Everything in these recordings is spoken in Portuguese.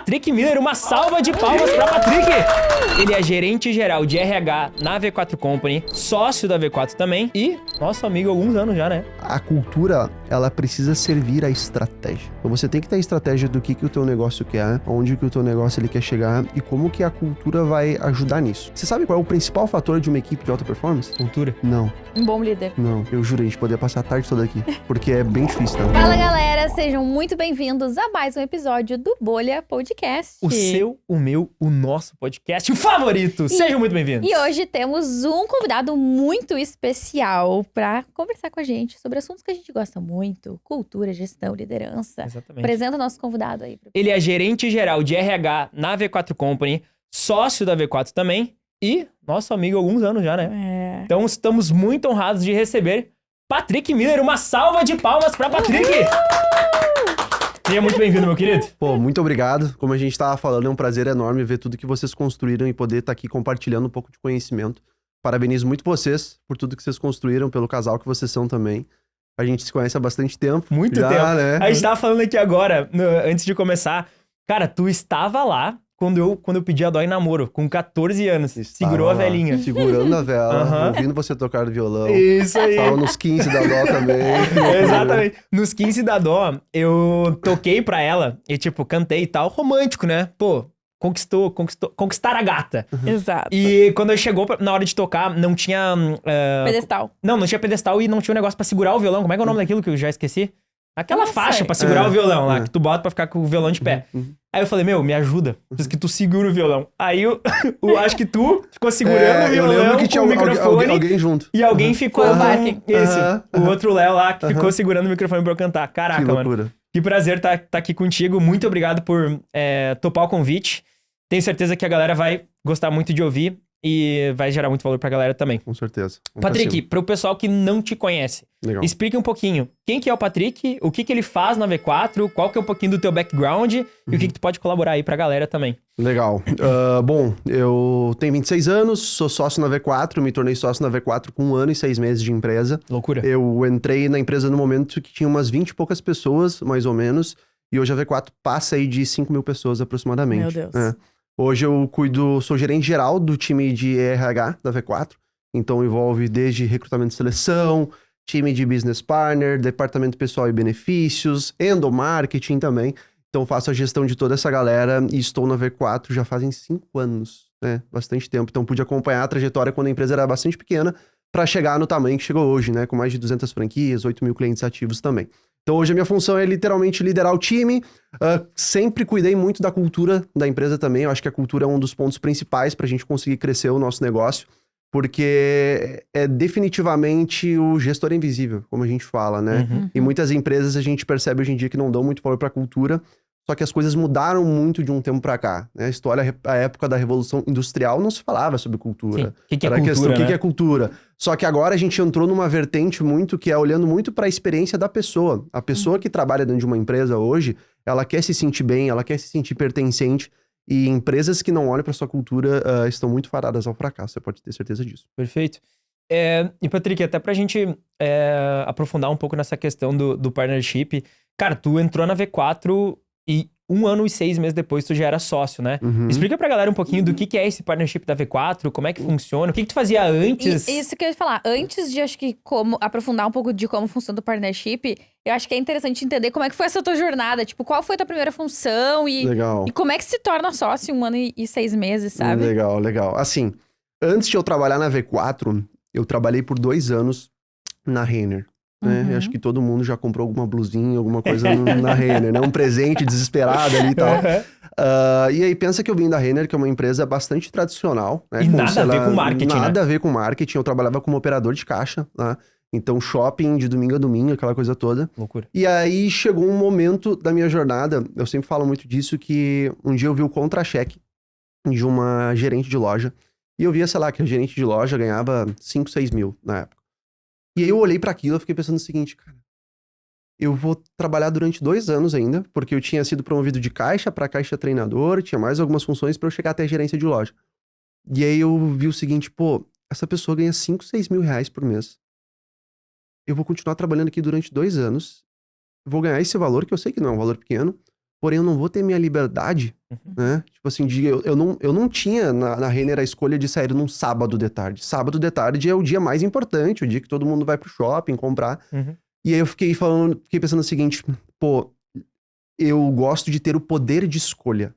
Patrick Miller. Uma salva de palmas pra Patrick! Ele é gerente geral de RH na V4 Company, sócio da V4 também e nosso amigo há alguns anos já, né? A cultura, ela precisa servir a estratégia. Então você tem que ter a estratégia do que o teu negócio quer, onde que o teu negócio ele quer chegar e como que a cultura vai ajudar nisso. Você sabe qual é o principal fator de uma equipe de alta performance? Cultura. Não, Um bom líder. não. Eu juro, a gente poderia passar a tarde toda aqui, porque é bem difícil, tá? Fala, galera! Sejam muito bem-vindos a mais um episódio do Bolha Podcast. O seu, o meu, o nosso podcast favorito. Sejam muito bem-vindos. E hoje temos um convidado muito especial para conversar com a gente sobre assuntos que a gente gosta muito: cultura, gestão, liderança. Exatamente. Apresenta o nosso convidado aí. Ele é gerente geral de RH na V4 Company, sócio da V4 também e nosso amigo há alguns anos já, né? É. Então estamos muito honrados de receber Patrick Miller. Uma salva de palmas pra Patrick! Seja muito bem-vindo, meu querido. Pô, muito obrigado. Como a gente tava falando, é um prazer enorme ver tudo que vocês construíram e poder estar aqui compartilhando um pouco de conhecimento. Parabenizo muito vocês por tudo que vocês construíram, pelo casal que vocês são também. A gente se conhece há bastante tempo. Muito já, tempo. Né? A gente tava falando aqui agora, antes de começar. Cara, tu estava lá quando eu pedi a Dó em namoro, com 14 anos. Segurou a Estava lá, velhinha. Segurando a vela, Aham. ouvindo você tocar violão. Isso aí. Tava nos 15 da Dó também. Exatamente. Nos 15 da Dó, eu toquei pra ela e, tipo, cantei e tal. Romântico, né? Pô, conquistar a gata. Exato. E quando chegou na hora de tocar, não tinha... Pedestal. Não tinha pedestal e não tinha um negócio pra segurar o violão. Como é que é o nome daquilo que eu já esqueci? Aquela Não faixa sei. pra segurar o violão lá, É. que tu bota pra ficar com o violão de pé. Aí eu falei, meu, me ajuda. Preciso que tu segura o violão. Aí eu acho que tu ficou segurando o eu violão lembro que com tinha o microfone. alguém junto. E alguém ficou... Foi o Barking. Isso. Aham, O outro Léo lá que ficou aham. segurando o microfone pra eu cantar. Caraca, Que mano. loucura. Que prazer tá aqui contigo. Muito obrigado por topar o convite. Tenho certeza que a galera vai gostar muito de ouvir e vai gerar muito valor pra galera também. Com certeza. Vamos pra Patrick, cima. pro pessoal que não te conhece, Legal. explique um pouquinho quem que é o Patrick, o que que ele faz na V4, qual que é um pouquinho do teu background e o que que tu pode colaborar aí pra galera também. Legal. Bom, eu tenho 26 anos, sou sócio na V4, me tornei sócio na V4 com 1 ano e 6 meses de empresa. Loucura. Eu entrei na empresa no momento que tinha umas 20 e poucas pessoas, mais ou menos, e hoje a V4 passa aí de 5 mil pessoas aproximadamente. Meu Deus. É. Hoje eu sou gerente geral do time de RH da V4, então envolve desde recrutamento e seleção, time de business partner, departamento pessoal e benefícios, endomarketing também. Então faço a gestão de toda essa galera e estou na V4 já fazem 5 anos, né? Bastante tempo. Então pude acompanhar a trajetória quando a empresa era bastante pequena para chegar no tamanho que chegou hoje, né? Com mais de 200 franquias, 8 mil clientes ativos também. Então hoje a minha função é literalmente liderar o time. Sempre cuidei muito da cultura da empresa também. Eu acho que a cultura é um dos pontos principais para a gente conseguir crescer o nosso negócio, porque é definitivamente o gestor invisível, como a gente fala, né? Uhum. E muitas empresas a gente percebe hoje em dia que não dão muito valor para a cultura, só que as coisas mudaram muito de um tempo para cá, né? A época da Revolução Industrial não se falava sobre cultura. Sim. O que é Era a cultura, questão, o né? que é cultura? Só que agora a gente entrou numa vertente muito que é olhando muito para a experiência da pessoa. A pessoa que trabalha dentro de uma empresa hoje, ela quer se sentir bem, ela quer se sentir pertencente. E empresas que não olham para sua cultura estão muito fadadas ao fracasso. Você pode ter certeza disso. Perfeito. E Patrick, até pra gente aprofundar um pouco nessa questão do partnership, cara, tu entrou na V4 e 1 ano e 6 meses depois tu já era sócio, né? Uhum. Explica pra galera um pouquinho do que é esse partnership da V4, como é que funciona, o que tu fazia antes. Isso que eu ia falar. Antes de, acho que, aprofundar um pouco de como funciona o partnership, eu acho que é interessante entender como é que foi essa tua jornada. Tipo, qual foi a tua primeira função Legal. e como é que se torna sócio em 1 ano e 6 meses, sabe? Legal, legal. Assim, antes de eu trabalhar na V4, eu trabalhei por 2 anos na Renner. Né? Uhum. Acho que todo mundo já comprou alguma blusinha, alguma coisa na Renner, né? Um presente desesperado ali e tal. E aí pensa que eu vim da Renner, que é uma empresa bastante tradicional. Né? E nada a ver com marketing, Nada a ver com marketing. Eu trabalhava como operador de caixa, né? Então shopping de domingo a domingo, aquela coisa toda. Loucura. E aí chegou um momento da minha jornada, eu sempre falo muito disso, que um dia eu vi o contra-cheque de uma gerente de loja. E eu via, sei lá, que a gerente de loja ganhava 5, 6 mil na época. E aí eu olhei pra aquilo e fiquei pensando o seguinte, cara, eu vou trabalhar durante 2 anos ainda, porque eu tinha sido promovido de caixa pra caixa treinador, tinha mais algumas funções pra eu chegar até a gerência de loja. E aí eu vi o seguinte, pô, essa pessoa ganha 5, 6 mil reais por mês. Eu vou continuar trabalhando aqui durante 2 anos, vou ganhar esse valor, que eu sei que não é um valor pequeno, porém eu não vou ter minha liberdade, né? Tipo assim, eu não tinha na Renner a escolha de sair num sábado de tarde. Sábado de tarde é o dia mais importante, o dia que todo mundo vai pro shopping comprar. E aí eu fiquei pensando o seguinte, pô, eu gosto de ter o poder de escolha.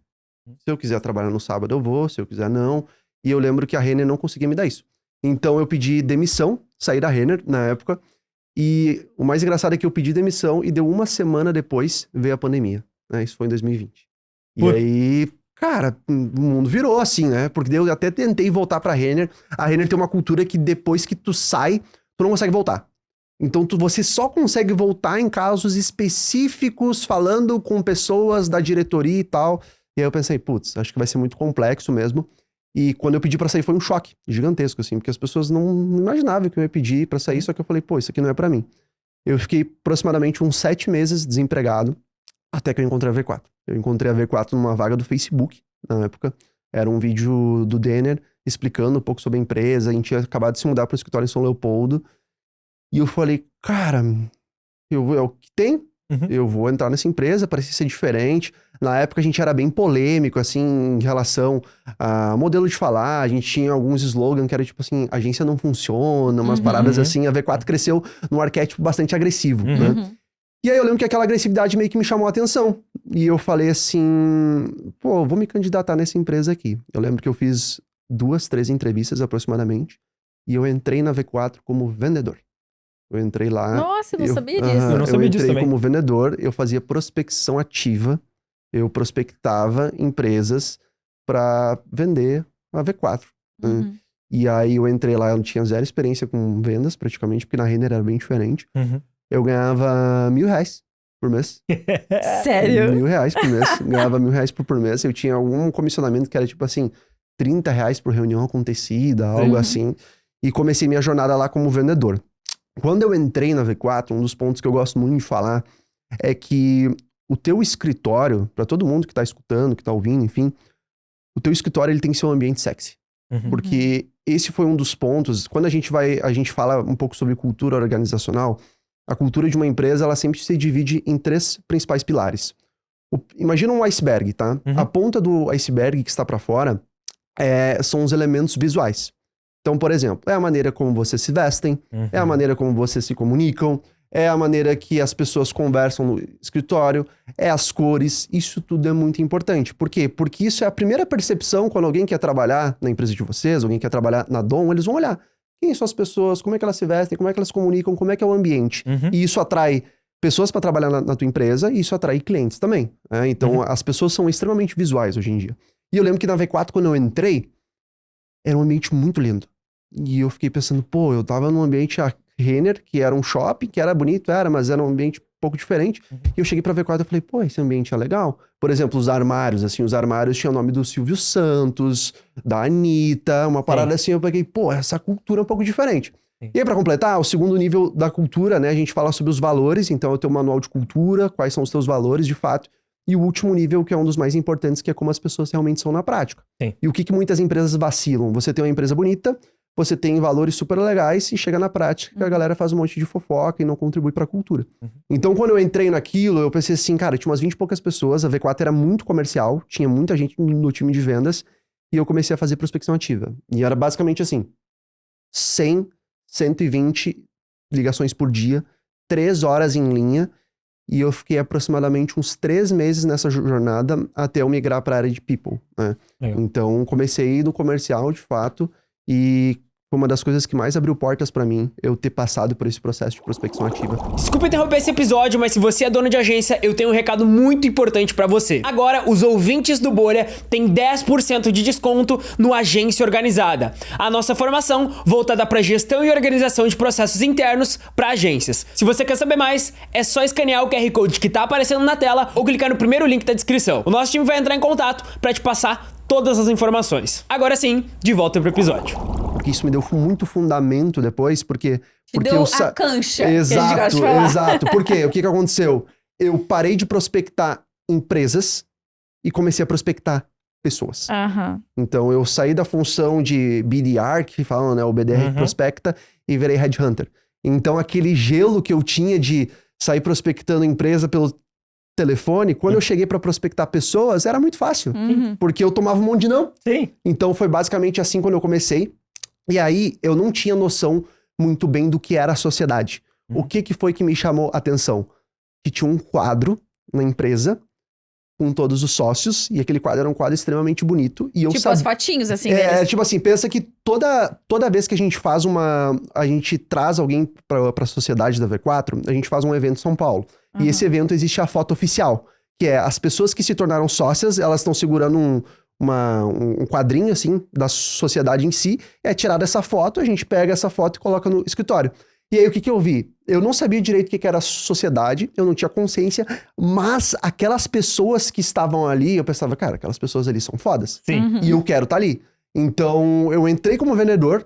Se eu quiser trabalhar no sábado, eu vou, se eu quiser, não. E eu lembro que a Renner não conseguia me dar isso. Então eu pedi demissão, saí da Renner na época, e o mais engraçado é que eu pedi demissão e deu uma semana depois veio a pandemia, né? Isso foi em 2020. E aí, cara, o mundo virou assim, né? Porque eu até tentei voltar pra Renner. A Renner tem uma cultura que depois que tu sai, tu não consegue voltar. Então você só consegue voltar em casos específicos, falando com pessoas da diretoria e tal. E aí eu pensei, putz, acho que vai ser muito complexo mesmo. E quando eu pedi pra sair foi um choque gigantesco, assim, porque as pessoas não imaginavam que eu ia pedir pra sair, só que eu falei, pô, isso aqui não é pra mim. Eu fiquei aproximadamente uns 7 meses desempregado, até que eu encontrei a V4. Eu encontrei a V4 numa vaga do Facebook, na época. Era um vídeo do Denner explicando um pouco sobre a empresa. A gente tinha acabado de se mudar pro escritório em São Leopoldo. E eu falei, cara, é o que tem? Eu vou entrar nessa empresa, parecia ser diferente. Na época a gente era bem polêmico, assim, em relação a modelo de falar. A gente tinha alguns slogans que era tipo assim, agência não funciona, umas paradas assim. A V4 cresceu num arquétipo bastante agressivo, né? E aí eu lembro que aquela agressividade meio que me chamou a atenção. E eu falei assim, pô, vou me candidatar nessa empresa aqui. Eu lembro que eu fiz 2, 3 entrevistas aproximadamente. E eu entrei na V4 como vendedor. Eu entrei lá... Nossa, eu não sabia disso. Eu não sabia disso entrei também. como vendedor, eu fazia prospecção ativa. Eu prospectava empresas para vender a V4. Né? E aí eu entrei lá, eu não tinha zero experiência com vendas praticamente, porque na Renner era bem diferente. Eu ganhava R$1.000 por mês. Sério? R$1.000 por mês. Ganhava R$1.000 por mês. Eu tinha algum comissionamento que era tipo assim, R$30 por reunião acontecida, algo assim. E comecei minha jornada lá como vendedor. Quando eu entrei na V4, um dos pontos que eu gosto muito de falar é que o teu escritório, para todo mundo que tá escutando, que tá ouvindo, enfim, o teu escritório ele tem que ser um ambiente sexy. Porque esse foi um dos pontos, quando a gente fala um pouco sobre cultura organizacional, a cultura de uma empresa, ela sempre se divide em 3 principais pilares. Imagina um iceberg, tá? A ponta do iceberg que está para fora são os elementos visuais. Então, por exemplo, é a maneira como vocês se vestem, é a maneira como vocês se comunicam, é a maneira que as pessoas conversam no escritório, é as cores, isso tudo é muito importante. Por quê? Porque isso é a primeira percepção quando alguém quer trabalhar na empresa de vocês, alguém quer trabalhar na Dom, eles vão olhar quem são as pessoas, como é que elas se vestem, como é que elas se comunicam, como é que é o ambiente. E isso atrai pessoas para trabalhar na tua empresa e isso atrai clientes também. Né? Então, as pessoas são extremamente visuais hoje em dia. E eu lembro que na V4, quando eu entrei, era um ambiente muito lindo. E eu fiquei pensando, pô, eu tava num ambiente Renner, que era um shopping, que era bonito, mas era um ambiente um pouco diferente. E eu cheguei pra V4 e falei, pô, esse ambiente é legal. Por exemplo, os armários, assim, os armários tinham o nome do Silvio Santos, da Anitta, uma parada assim, eu peguei, pô, essa cultura é um pouco diferente. E aí, pra completar, o segundo nível da cultura, né, a gente fala sobre os valores, então eu tenho um manual de cultura, quais são os teus valores, de fato. E o último nível, que é um dos mais importantes, que é como as pessoas realmente são na prática. E o que muitas empresas vacilam? Você tem uma empresa bonita, você tem valores super legais e chega na prática, a galera faz um monte de fofoca e não contribui pra cultura. Então, quando eu entrei naquilo, eu pensei assim, cara, tinha umas 20 e poucas pessoas, a V4 era muito comercial, tinha muita gente no time de vendas, e eu comecei a fazer prospecção ativa. E era basicamente assim, 100, 120 ligações por dia, 3 horas em linha, e eu fiquei aproximadamente uns 3 meses nessa jornada até eu migrar para a área de people, né? Então, comecei no comercial, de fato, e foi uma das coisas que mais abriu portas pra mim, eu ter passado por esse processo de prospecção ativa. Desculpa interromper esse episódio, mas se você é dono de agência, eu tenho um recado muito importante pra você. Agora, os ouvintes do Bolha têm 10% de desconto no Agência Organizada. A nossa formação voltada pra gestão e organização de processos internos pra agências. Se você quer saber mais, é só escanear o QR Code que tá aparecendo na tela ou clicar no primeiro link da descrição. O nosso time vai entrar em contato pra te passar todas as informações. Agora sim, de volta pro episódio. Porque isso me deu muito fundamento depois, porque deu a cancha. Exato, exato. Por quê? O que aconteceu? Eu parei de prospectar empresas e comecei a prospectar pessoas. Então, eu saí da função de BDR, que falam, né? O BDR que prospecta, e virei headhunter. Então, aquele gelo que eu tinha de sair prospectando empresa pelo telefone, quando eu cheguei pra prospectar pessoas, era muito fácil. Porque eu tomava um monte de não. Sim. Então foi basicamente assim quando eu comecei. E aí eu não tinha noção muito bem do que era a sociedade. O que foi que me chamou a atenção? Que tinha um quadro na empresa com todos os sócios, e aquele quadro era um quadro extremamente bonito. E eu Tipo, as fotinhos, assim, deles. Tipo assim, pensa que toda vez que a gente faz a gente traz alguém pra sociedade da V4, a gente faz um evento em São Paulo. E esse evento existe a foto oficial, que é as pessoas que se tornaram sócias, elas estão segurando um quadrinho, assim, da sociedade em si, é tirada essa foto, a gente pega essa foto e coloca no escritório. E aí, o que eu vi? Eu não sabia direito o que era sociedade, eu não tinha consciência, mas aquelas pessoas que estavam ali, eu pensava, cara, aquelas pessoas ali são fodas. Sim. E eu quero estar ali. Então, eu entrei como vendedor,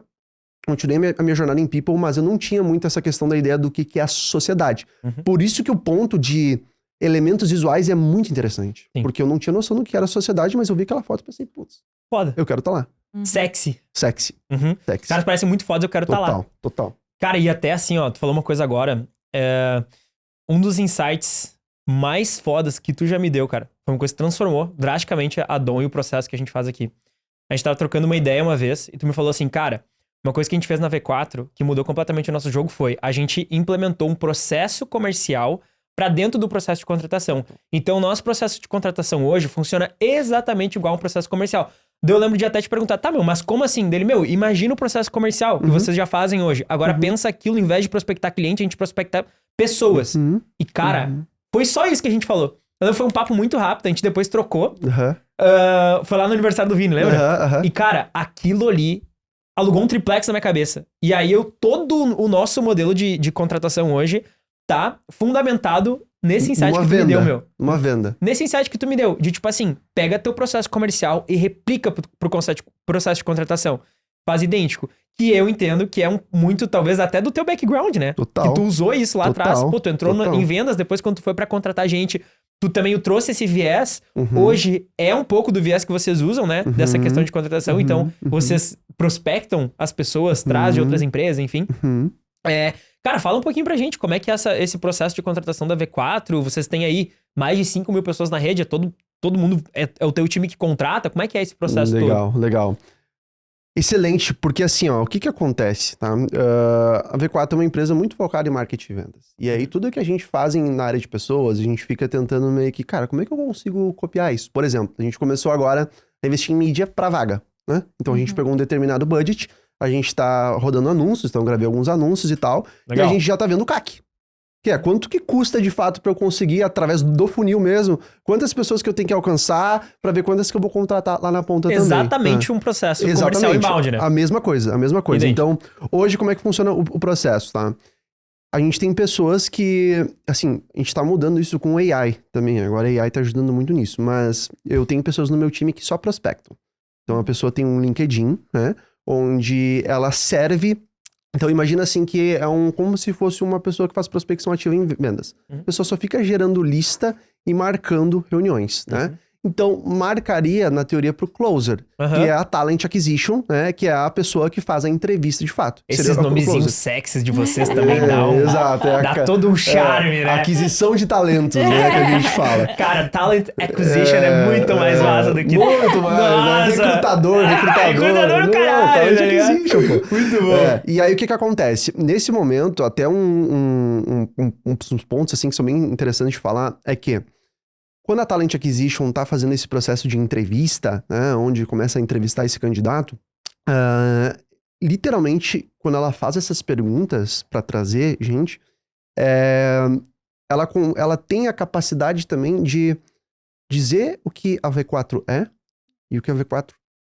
continuei a minha jornada em People, mas eu não tinha muito essa questão da ideia do que é a sociedade. Por isso que o ponto de elementos visuais é muito interessante. Sim. Porque eu não tinha noção do que era a sociedade, mas eu vi aquela foto e pensei, putz, Foda. eu quero estar lá. Sexy. Sexy. Sexy. Caras parecem muito fodas, eu quero estar lá. Total. Cara, e até assim, ó, tu falou uma coisa agora. Um dos insights mais fodas que tu já me deu, cara, foi uma coisa que transformou drasticamente a Dom e o processo que a gente faz aqui. A gente tava trocando uma ideia uma vez e tu me falou assim, cara, uma coisa que a gente fez na V4 que mudou completamente o nosso jogo foi a gente implementou um processo comercial pra dentro do processo de contratação. Então, o nosso processo de contratação hoje funciona exatamente igual a um processo comercial. Daí eu lembro de até te perguntar, tá, mas como assim? Dele, imagina o processo comercial que vocês já fazem hoje. Agora pensa aquilo, em vez de prospectar cliente, a gente prospectar pessoas. E, cara, foi só isso que a gente falou. Então, foi um papo muito rápido, a gente depois trocou. Foi lá no aniversário do Vini, lembra? E, cara, aquilo ali alugou um triplex na minha cabeça. E aí, todo o nosso modelo de contratação hoje tá fundamentado nesse insight que tu me deu, meu. Uma venda. Nesse insight que tu me deu, de tipo assim, pega teu processo comercial e replica pro processo de contratação. Faz idêntico. Que eu entendo que é muito, talvez, até do teu background, né? Total. Que tu usou isso lá atrás. Pô, tu entrou em vendas, depois quando tu foi pra contratar gente, tu também trouxe esse viés. Hoje é um pouco do viés que vocês usam, né? Dessa questão de contratação. Então, vocês prospectam as pessoas, traz de outras empresas, enfim. Cara, fala um pouquinho pra gente, como é que é esse processo de contratação da V4? Vocês têm aí mais de 5 mil pessoas na rede, todo mundo é o teu time que contrata? Como é que é esse processo todo? Legal. Excelente, porque assim, ó, o que acontece, tá? A V4 é uma empresa muito focada em marketing e vendas. E aí, tudo que a gente faz na área de pessoas, a gente fica tentando meio que, cara, como é que eu consigo copiar isso? Por exemplo, a gente começou agora a investir em mídia pra vaga, né? Então, a gente pegou um determinado budget, a gente tá rodando anúncios, então eu gravei alguns anúncios e tal, Legal. E a gente já tá vendo o CAC. Que é quanto que custa de fato pra eu conseguir, através do funil mesmo, quantas pessoas que eu tenho que alcançar pra ver quantas que eu vou contratar lá na ponta também. Exatamente um processo comercial inbound, né? A mesma coisa. Entendi. Então, hoje como é que funciona o processo, tá? A gente tem pessoas que, assim, a gente tá mudando isso com AI também, agora a AI tá ajudando muito nisso, mas eu tenho pessoas no meu time que só prospectam. Então a pessoa tem um LinkedIn, né, onde ela serve. Então imagina assim que é como se fosse uma pessoa que faz prospecção ativa em vendas. A pessoa só fica gerando lista e marcando reuniões, né? Então marcaria na teoria pro closer, que é a Talent Acquisition, né? Que é a pessoa que faz a entrevista de fato. Esses nomezinhos sexys de vocês também dão. Exato. Dá todo um charme, né? Aquisição de talentos, né? Que a gente fala. Cara, Talent Acquisition é muito mais massa do que... Muito mais, né? Recrutador. Recrutador do caralho, Talent Acquisition, pô. Muito bom. E aí, o que acontece? Nesse momento, até uns pontos, assim, que são bem interessantes de falar, é que quando a Talent Acquisition tá fazendo esse processo de entrevista, né, onde começa a entrevistar esse candidato, literalmente, quando ela faz essas perguntas pra trazer gente, ela tem a capacidade também de dizer o que a V4 é e o que a V4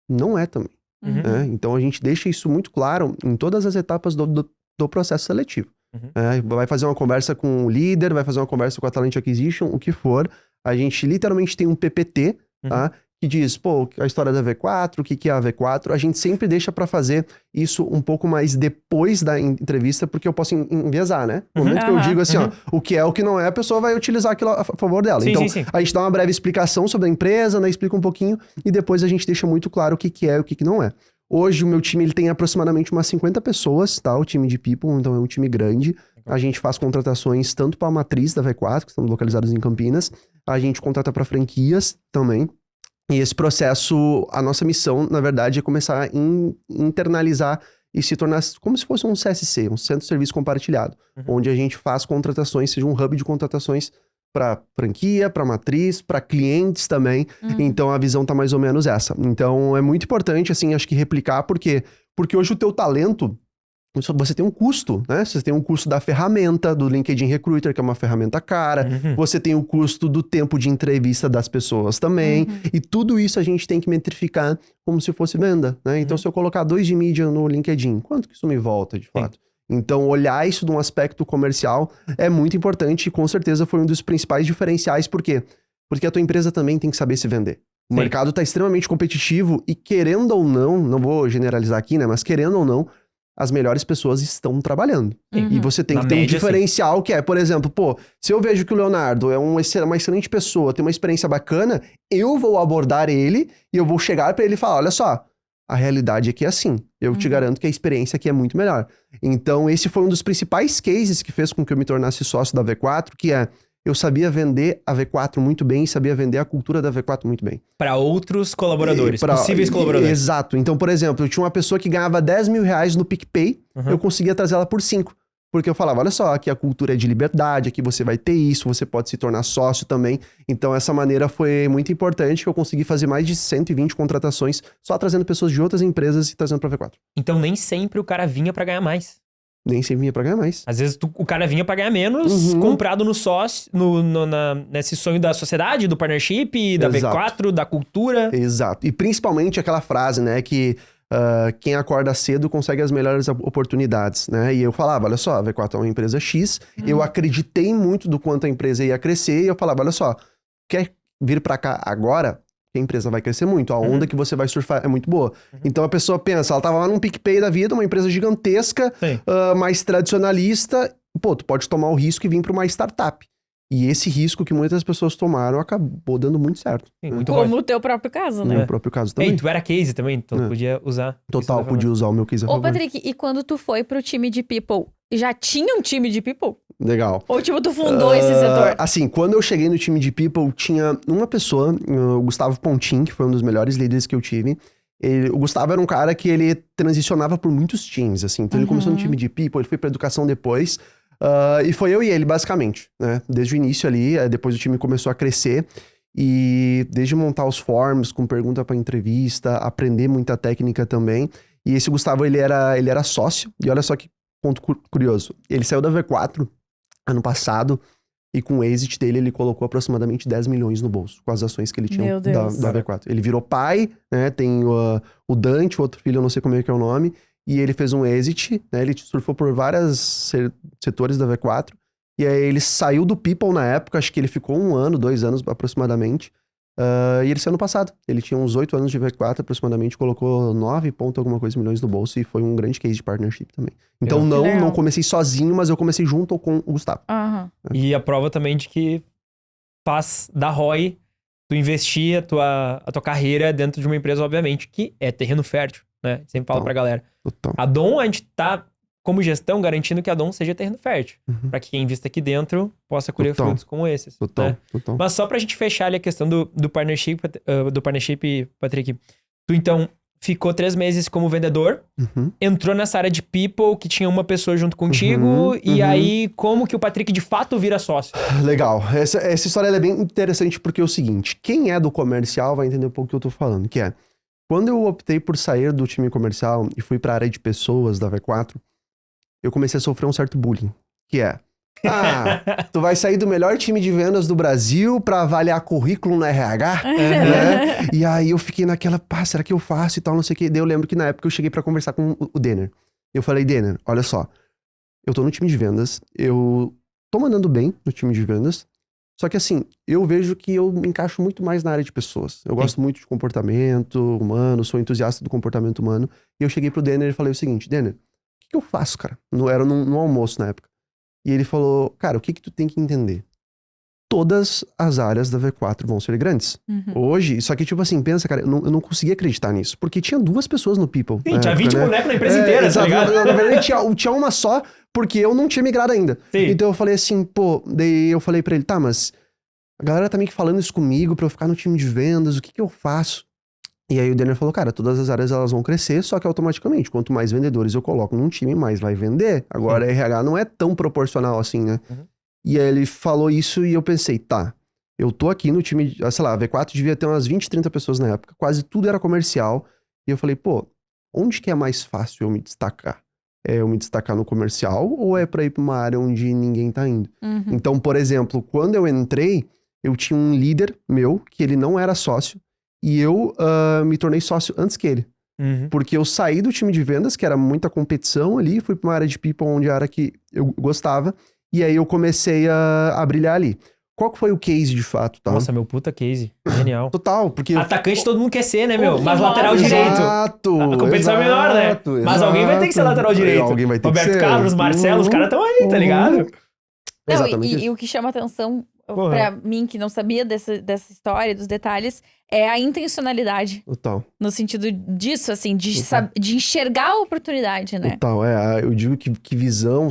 não é também. Né? Então, a gente deixa isso muito claro em todas as etapas do processo seletivo. Vai fazer uma conversa com o líder, vai fazer uma conversa com a Talent Acquisition, o que for. A gente literalmente tem um PPT, tá? Que diz, pô, a história da V4, o que é a V4. A gente sempre deixa pra fazer isso um pouco mais depois da entrevista, porque eu posso enviesar, né? No momento que eu digo assim, ó, o que é, o que não é, a pessoa vai utilizar aquilo a favor dela. Então, a gente dá uma breve explicação sobre a empresa, né? Explica um pouquinho, e depois a gente deixa muito claro o que é e o que não é. Hoje, o meu time ele tem aproximadamente umas 50 pessoas, tá? O time de People, então é um time grande. A gente faz contratações tanto para a matriz da V4, que estamos localizados em Campinas, a gente contrata para franquias também. E esse processo, a nossa missão, na verdade, é começar a internalizar e se tornar como se fosse um CSC, um Centro de Serviço Compartilhado, onde a gente faz contratações, seja um hub de contratações para franquia, para matriz, para clientes também. Então a visão tá mais ou menos essa. Então é muito importante, assim, acho que replicar, porque hoje o teu talento, você tem um custo, né? Você tem um custo da ferramenta, do LinkedIn Recruiter, que é uma ferramenta cara. Você tem o custo do tempo de entrevista das pessoas também. E tudo isso a gente tem que metrificar como se fosse venda, né? Então, se eu colocar 2 de mídia no LinkedIn, quanto que isso me volta, de fato? Então, olhar isso de um aspecto comercial é muito importante e, com certeza, foi um dos principais diferenciais. Por quê? Porque a tua empresa também tem que saber se vender. O mercado está extremamente competitivo e, querendo ou não vou generalizar aqui, né? Mas querendo ou não, as melhores pessoas estão trabalhando. E você tem que ter um diferencial que é, por exemplo, se eu vejo que o Leonardo é uma excelente pessoa, tem uma experiência bacana, eu vou abordar ele e eu vou chegar para ele e falar, olha só, a realidade aqui é assim. Eu te garanto que a experiência aqui é muito melhor. Então, esse foi um dos principais cases que fez com que eu me tornasse sócio da V4, que é, eu sabia vender a V4 muito bem e sabia vender a cultura da V4 muito bem. Para outros colaboradores, possíveis colaboradores. Exato. Então, por exemplo, eu tinha uma pessoa que ganhava 10 mil reais no PicPay, eu conseguia trazer ela por 5. Porque eu falava, olha só, aqui a cultura é de liberdade, aqui você vai ter isso, você pode se tornar sócio também. Então, essa maneira foi muito importante, que eu consegui fazer mais de 120 contratações, só trazendo pessoas de outras empresas e trazendo pra V4. Então, nem sempre o cara vinha pra ganhar mais. Nem sempre vinha pra ganhar mais. Às vezes o cara vinha pra ganhar menos, comprado no sócio, nesse sonho da sociedade, do partnership, da V4, da cultura. Exato. E principalmente aquela frase, né, que quem acorda cedo consegue as melhores oportunidades, né? E eu falava, olha só, a V4 é uma empresa X, eu acreditei muito do quanto a empresa ia crescer, e eu falava, olha só, quer vir pra cá agora? A empresa vai crescer muito, a onda que você vai surfar é muito boa. Então a pessoa pensa, ela tava lá num PicPay da vida, uma empresa gigantesca, mais tradicionalista, tu pode tomar o risco e vir pra uma startup. E esse risco que muitas pessoas tomaram acabou dando muito certo. Sim, muito como o teu próprio caso, né? O meu próprio caso também. E tu era case também, então podia usar. Total, podia usar o meu case a favor. Ô, Patrick, e quando tu foi pro time de People, já tinha um time de People? Legal. Ou tipo, tu fundou esse setor? Assim, quando eu cheguei no time de People, tinha uma pessoa, o Gustavo Pontin, que foi um dos melhores líderes que eu tive. O Gustavo era um cara que ele transicionava por muitos times, assim. Então ele começou no time de People, ele foi pra educação depois. E foi eu e ele, basicamente, né? Desde o início ali, depois o time começou a crescer. E desde montar os forms, com pergunta pra entrevista, aprender muita técnica também. E esse Gustavo, ele era sócio. E olha só que ponto curioso. Ele saiu da V4 ano passado. E com o exit dele, ele colocou aproximadamente 10 milhões no bolso, com as ações que ele tinha da V4. Ele virou pai, né? Tem o Dante, o outro filho, eu não sei como é que é o nome. E ele fez um exit, né? Ele surfou por vários setores da V4. E aí ele saiu do People na época, acho que ele ficou 1 ano, 2 anos aproximadamente. E ele saiu ano passado. Ele tinha uns 8 anos de V4 aproximadamente, colocou 9 ponto alguma coisa milhões no bolso e foi um grande case de partnership também. Então não comecei sozinho, mas eu comecei junto com o Gustavo. E a prova também de que faz da ROI tu investir a tua carreira dentro de uma empresa, obviamente, que é terreno fértil, né? Sempre falo pra galera. A Dom, a gente tá, como gestão, garantindo que a Dom seja terreno fértil. Pra que quem invista aqui dentro possa colher frutos como esses. Né? Mas só pra gente fechar ali a questão do partnership, Patrick. Tu, então, ficou 3 meses como vendedor, entrou nessa área de people, que tinha uma pessoa junto contigo, e aí, como que o Patrick de fato vira sócio? Legal. Essa história ela é bem interessante porque é o seguinte, quem é do comercial vai entender um pouco o que eu tô falando, que é, quando eu optei por sair do time comercial e fui pra área de pessoas da V4, eu comecei a sofrer um certo bullying, que é, tu vai sair do melhor time de vendas do Brasil pra avaliar currículo no RH, né? E aí eu fiquei naquela, será que eu faço e tal, não sei o que. Daí eu lembro que na época eu cheguei pra conversar com o Denner. Eu falei, Denner, olha só, eu tô no time de vendas, eu tô mandando bem no time de vendas, só que assim, eu vejo que eu me encaixo muito mais na área de pessoas. Eu gosto muito de comportamento humano, sou entusiasta do comportamento humano. E eu cheguei pro Denner e falei o seguinte, Denner, o que eu faço, cara? Era no almoço na época. E ele falou, cara, o que tu tem que entender? todas as áreas da V4 vão ser grandes. Hoje, só que tipo assim, pensa, cara, eu não conseguia acreditar nisso, porque tinha 2 pessoas no People. Sim, tinha 20 bonecos na empresa inteira, tá ligado? Na verdade, tinha uma só, porque eu não tinha migrado ainda. Sim. Então eu falei assim, pô, daí eu falei pra ele, tá, mas a galera tá meio que falando isso comigo pra eu ficar no time de vendas, o que eu faço? E aí o Denner falou, cara, todas as áreas elas vão crescer, só que automaticamente, quanto mais vendedores eu coloco num time, mais vai vender. Agora, RH não é tão proporcional assim, né? E aí ele falou isso e eu pensei, tá, eu tô aqui no time, sei lá, a V4 devia ter umas 20, 30 pessoas na época, quase tudo era comercial. E eu falei, pô, onde que é mais fácil eu me destacar? É eu me destacar no comercial ou é pra ir pra uma área onde ninguém tá indo? Então, por exemplo, quando eu entrei, eu tinha um líder meu, que ele não era sócio, e eu me tornei sócio antes que ele. Porque eu saí do time de vendas, que era muita competição ali, fui pra uma área de people onde era que eu gostava, e aí eu comecei a brilhar ali. Qual que foi o case de fato, tá? Nossa, meu puta case. Genial. Total, porque... Atacante todo mundo quer ser, né, meu? Mas lateral direito. Exato. A competição é menor, né? Mas alguém vai ter que ser lateral direito. Alguém vai ter que Roberto ser. Carlos, Marcelo, os caras estão aí, tá ligado? Não, Exatamente e o que chama atenção Porra. pra mim, que não sabia dessa história, dos detalhes, é a intencionalidade. Total. No sentido disso, assim, de enxergar a oportunidade, né? Total, eu digo que visão,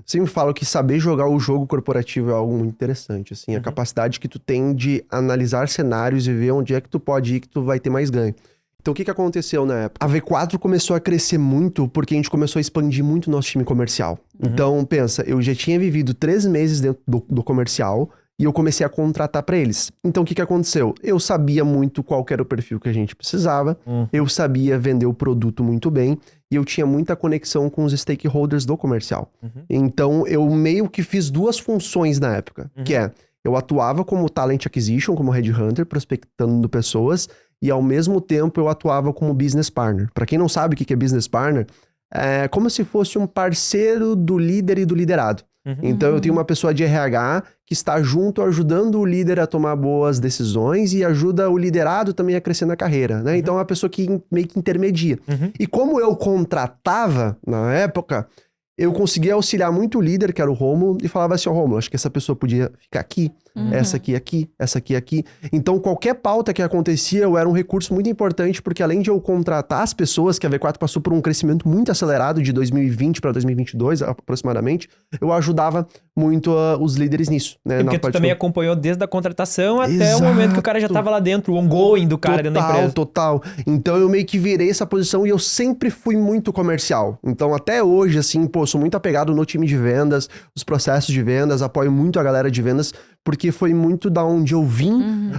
sempre falo que saber jogar o jogo corporativo é algo muito interessante, assim, a capacidade que tu tem de analisar cenários e ver onde é que tu pode ir, que tu vai ter mais ganho. Então, o que aconteceu na época? A V4 começou a crescer muito porque a gente começou a expandir muito o nosso time comercial. Então, pensa, eu já tinha vivido 3 meses dentro do comercial e eu comecei a contratar pra eles. Então, o que aconteceu? Eu sabia muito qual que era o perfil que a gente precisava, eu sabia vender o produto muito bem e eu tinha muita conexão com os stakeholders do comercial. Então, eu meio que fiz 2 funções na época, que é, eu atuava como talent acquisition, como headhunter, prospectando pessoas, e ao mesmo tempo eu atuava como business partner. Para quem não sabe o que é business partner, é como se fosse um parceiro do líder e do liderado. Então eu tenho uma pessoa de RH que está junto ajudando o líder a tomar boas decisões e ajuda o liderado também a crescer na carreira, né? Então é uma pessoa que meio que intermedia. E como eu contratava na época, eu conseguia auxiliar muito o líder, que era o Rômulo, e falava assim, ó, Rômulo, acho que essa pessoa podia ficar aqui, essa aqui, essa aqui. Então, qualquer pauta que acontecia, eu era um recurso muito importante, porque além de eu contratar as pessoas, que a V4 passou por um crescimento muito acelerado de 2020 para 2022, aproximadamente, eu ajudava muito os líderes nisso, né? Porque tu também acompanhou desde a contratação até o momento que o cara já tava lá dentro, o ongoing do cara dentro da empresa. Total. Então, eu meio que virei essa posição e eu sempre fui muito comercial. Então, até hoje, assim, pô, sou muito apegado no time de vendas, os processos de vendas, apoio muito a galera de vendas, porque foi muito da onde eu vim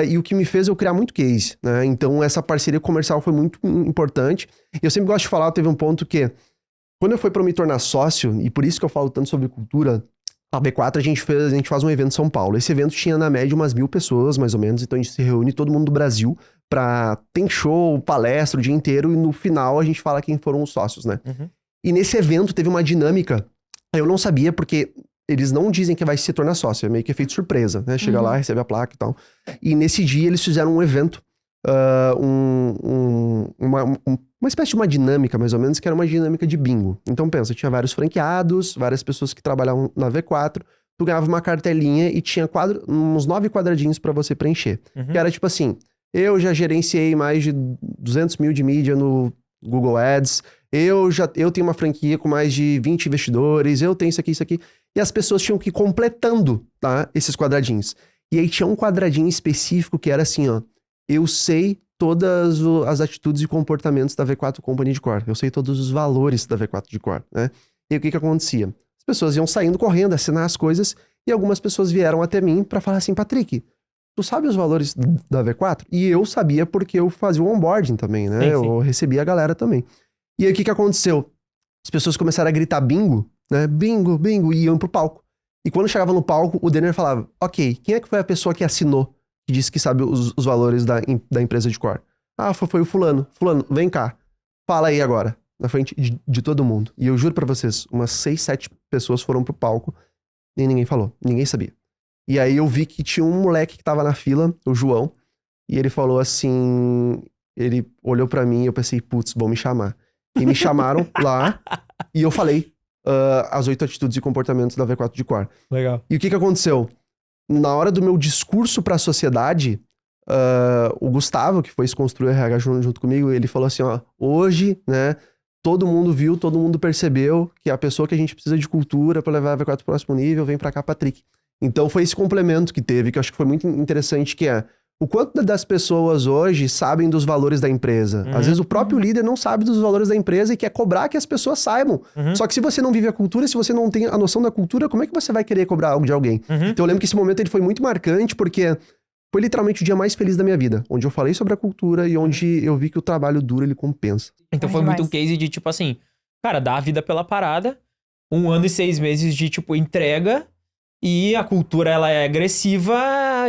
e o que me fez eu criar muito case, né? Então, essa parceria comercial foi muito importante. Eu sempre gosto de falar, teve um ponto que, quando eu fui para me tornar sócio, e por isso que eu falo tanto sobre cultura, a V4 a gente faz um evento em São Paulo. Esse evento tinha, na média, umas 1.000 pessoas, mais ou menos, então a gente se reúne todo mundo do Brasil tem show, palestra o dia inteiro, e no final a gente fala quem foram os sócios, né? E nesse evento teve uma dinâmica, eu não sabia, porque eles não dizem que vai se tornar sócio, é meio que efeito surpresa, né? Chega lá, recebe a placa e tal. E nesse dia eles fizeram um evento, uma espécie de uma dinâmica, mais ou menos, que era uma dinâmica de bingo. Então pensa, tinha vários franqueados, várias pessoas que trabalhavam na V4, tu ganhava uma cartelinha e tinha uns 9 quadradinhos pra você preencher. Que era tipo assim, eu já gerenciei mais de 200 mil de mídia no Google Ads, eu tenho uma franquia com mais de 20 investidores, eu tenho isso aqui. E as pessoas tinham que ir completando, tá, esses quadradinhos. E aí tinha um quadradinho específico que era assim, ó, eu sei todas as atitudes e comportamentos da V4 Company de Core. Eu sei todos os valores da V4 de Core, né? E o que acontecia? As pessoas iam saindo correndo, assinar as coisas, e algumas pessoas vieram até mim pra falar assim, Patrick, tu sabe os valores da V4? E eu sabia porque eu fazia o onboarding também, né? Sim. Eu recebia a galera também. E aí o que aconteceu? As pessoas começaram a gritar bingo, né? Bingo, bingo, e iam pro palco. E quando chegava no palco, o Denner falava, ok, quem é que foi a pessoa que assinou, que disse que sabe os valores da empresa de core? Ah, foi o fulano. Fulano, vem cá. Fala aí agora, na frente de todo mundo. E eu juro pra vocês, umas 6, 7 pessoas foram pro palco e ninguém falou, ninguém sabia. E aí eu vi que tinha um moleque que tava na fila, o João, e ele falou assim, ele olhou pra mim e eu pensei, putz, vão me chamar. E me chamaram lá e eu falei as 8 atitudes e comportamentos da V4 de Core. Legal. E o que aconteceu? na hora do meu discurso pra sociedade, o Gustavo, que foi se construir o RH junto comigo, ele falou assim, ó, hoje, né, todo mundo viu, todo mundo percebeu que a pessoa que a gente precisa de cultura pra levar a V4 pro próximo nível, vem pra cá, Patrick. Então foi esse complemento que teve, que eu acho que foi muito interessante, que é o quanto das pessoas hoje sabem dos valores da empresa. Às vezes o próprio líder não sabe dos valores da empresa e quer cobrar que as pessoas saibam. Só que se você não vive a cultura, se você não tem a noção da cultura, como é que você vai querer cobrar algo de alguém? Então eu lembro que esse momento ele foi muito marcante, porque foi literalmente o dia mais feliz da minha vida, onde eu falei sobre a cultura e onde eu vi que o trabalho duro, ele compensa. Então foi muito um case de, tipo assim, cara, dá a vida pela parada, 1 ano e 6 meses de, tipo, entrega, e a cultura, ela é agressiva,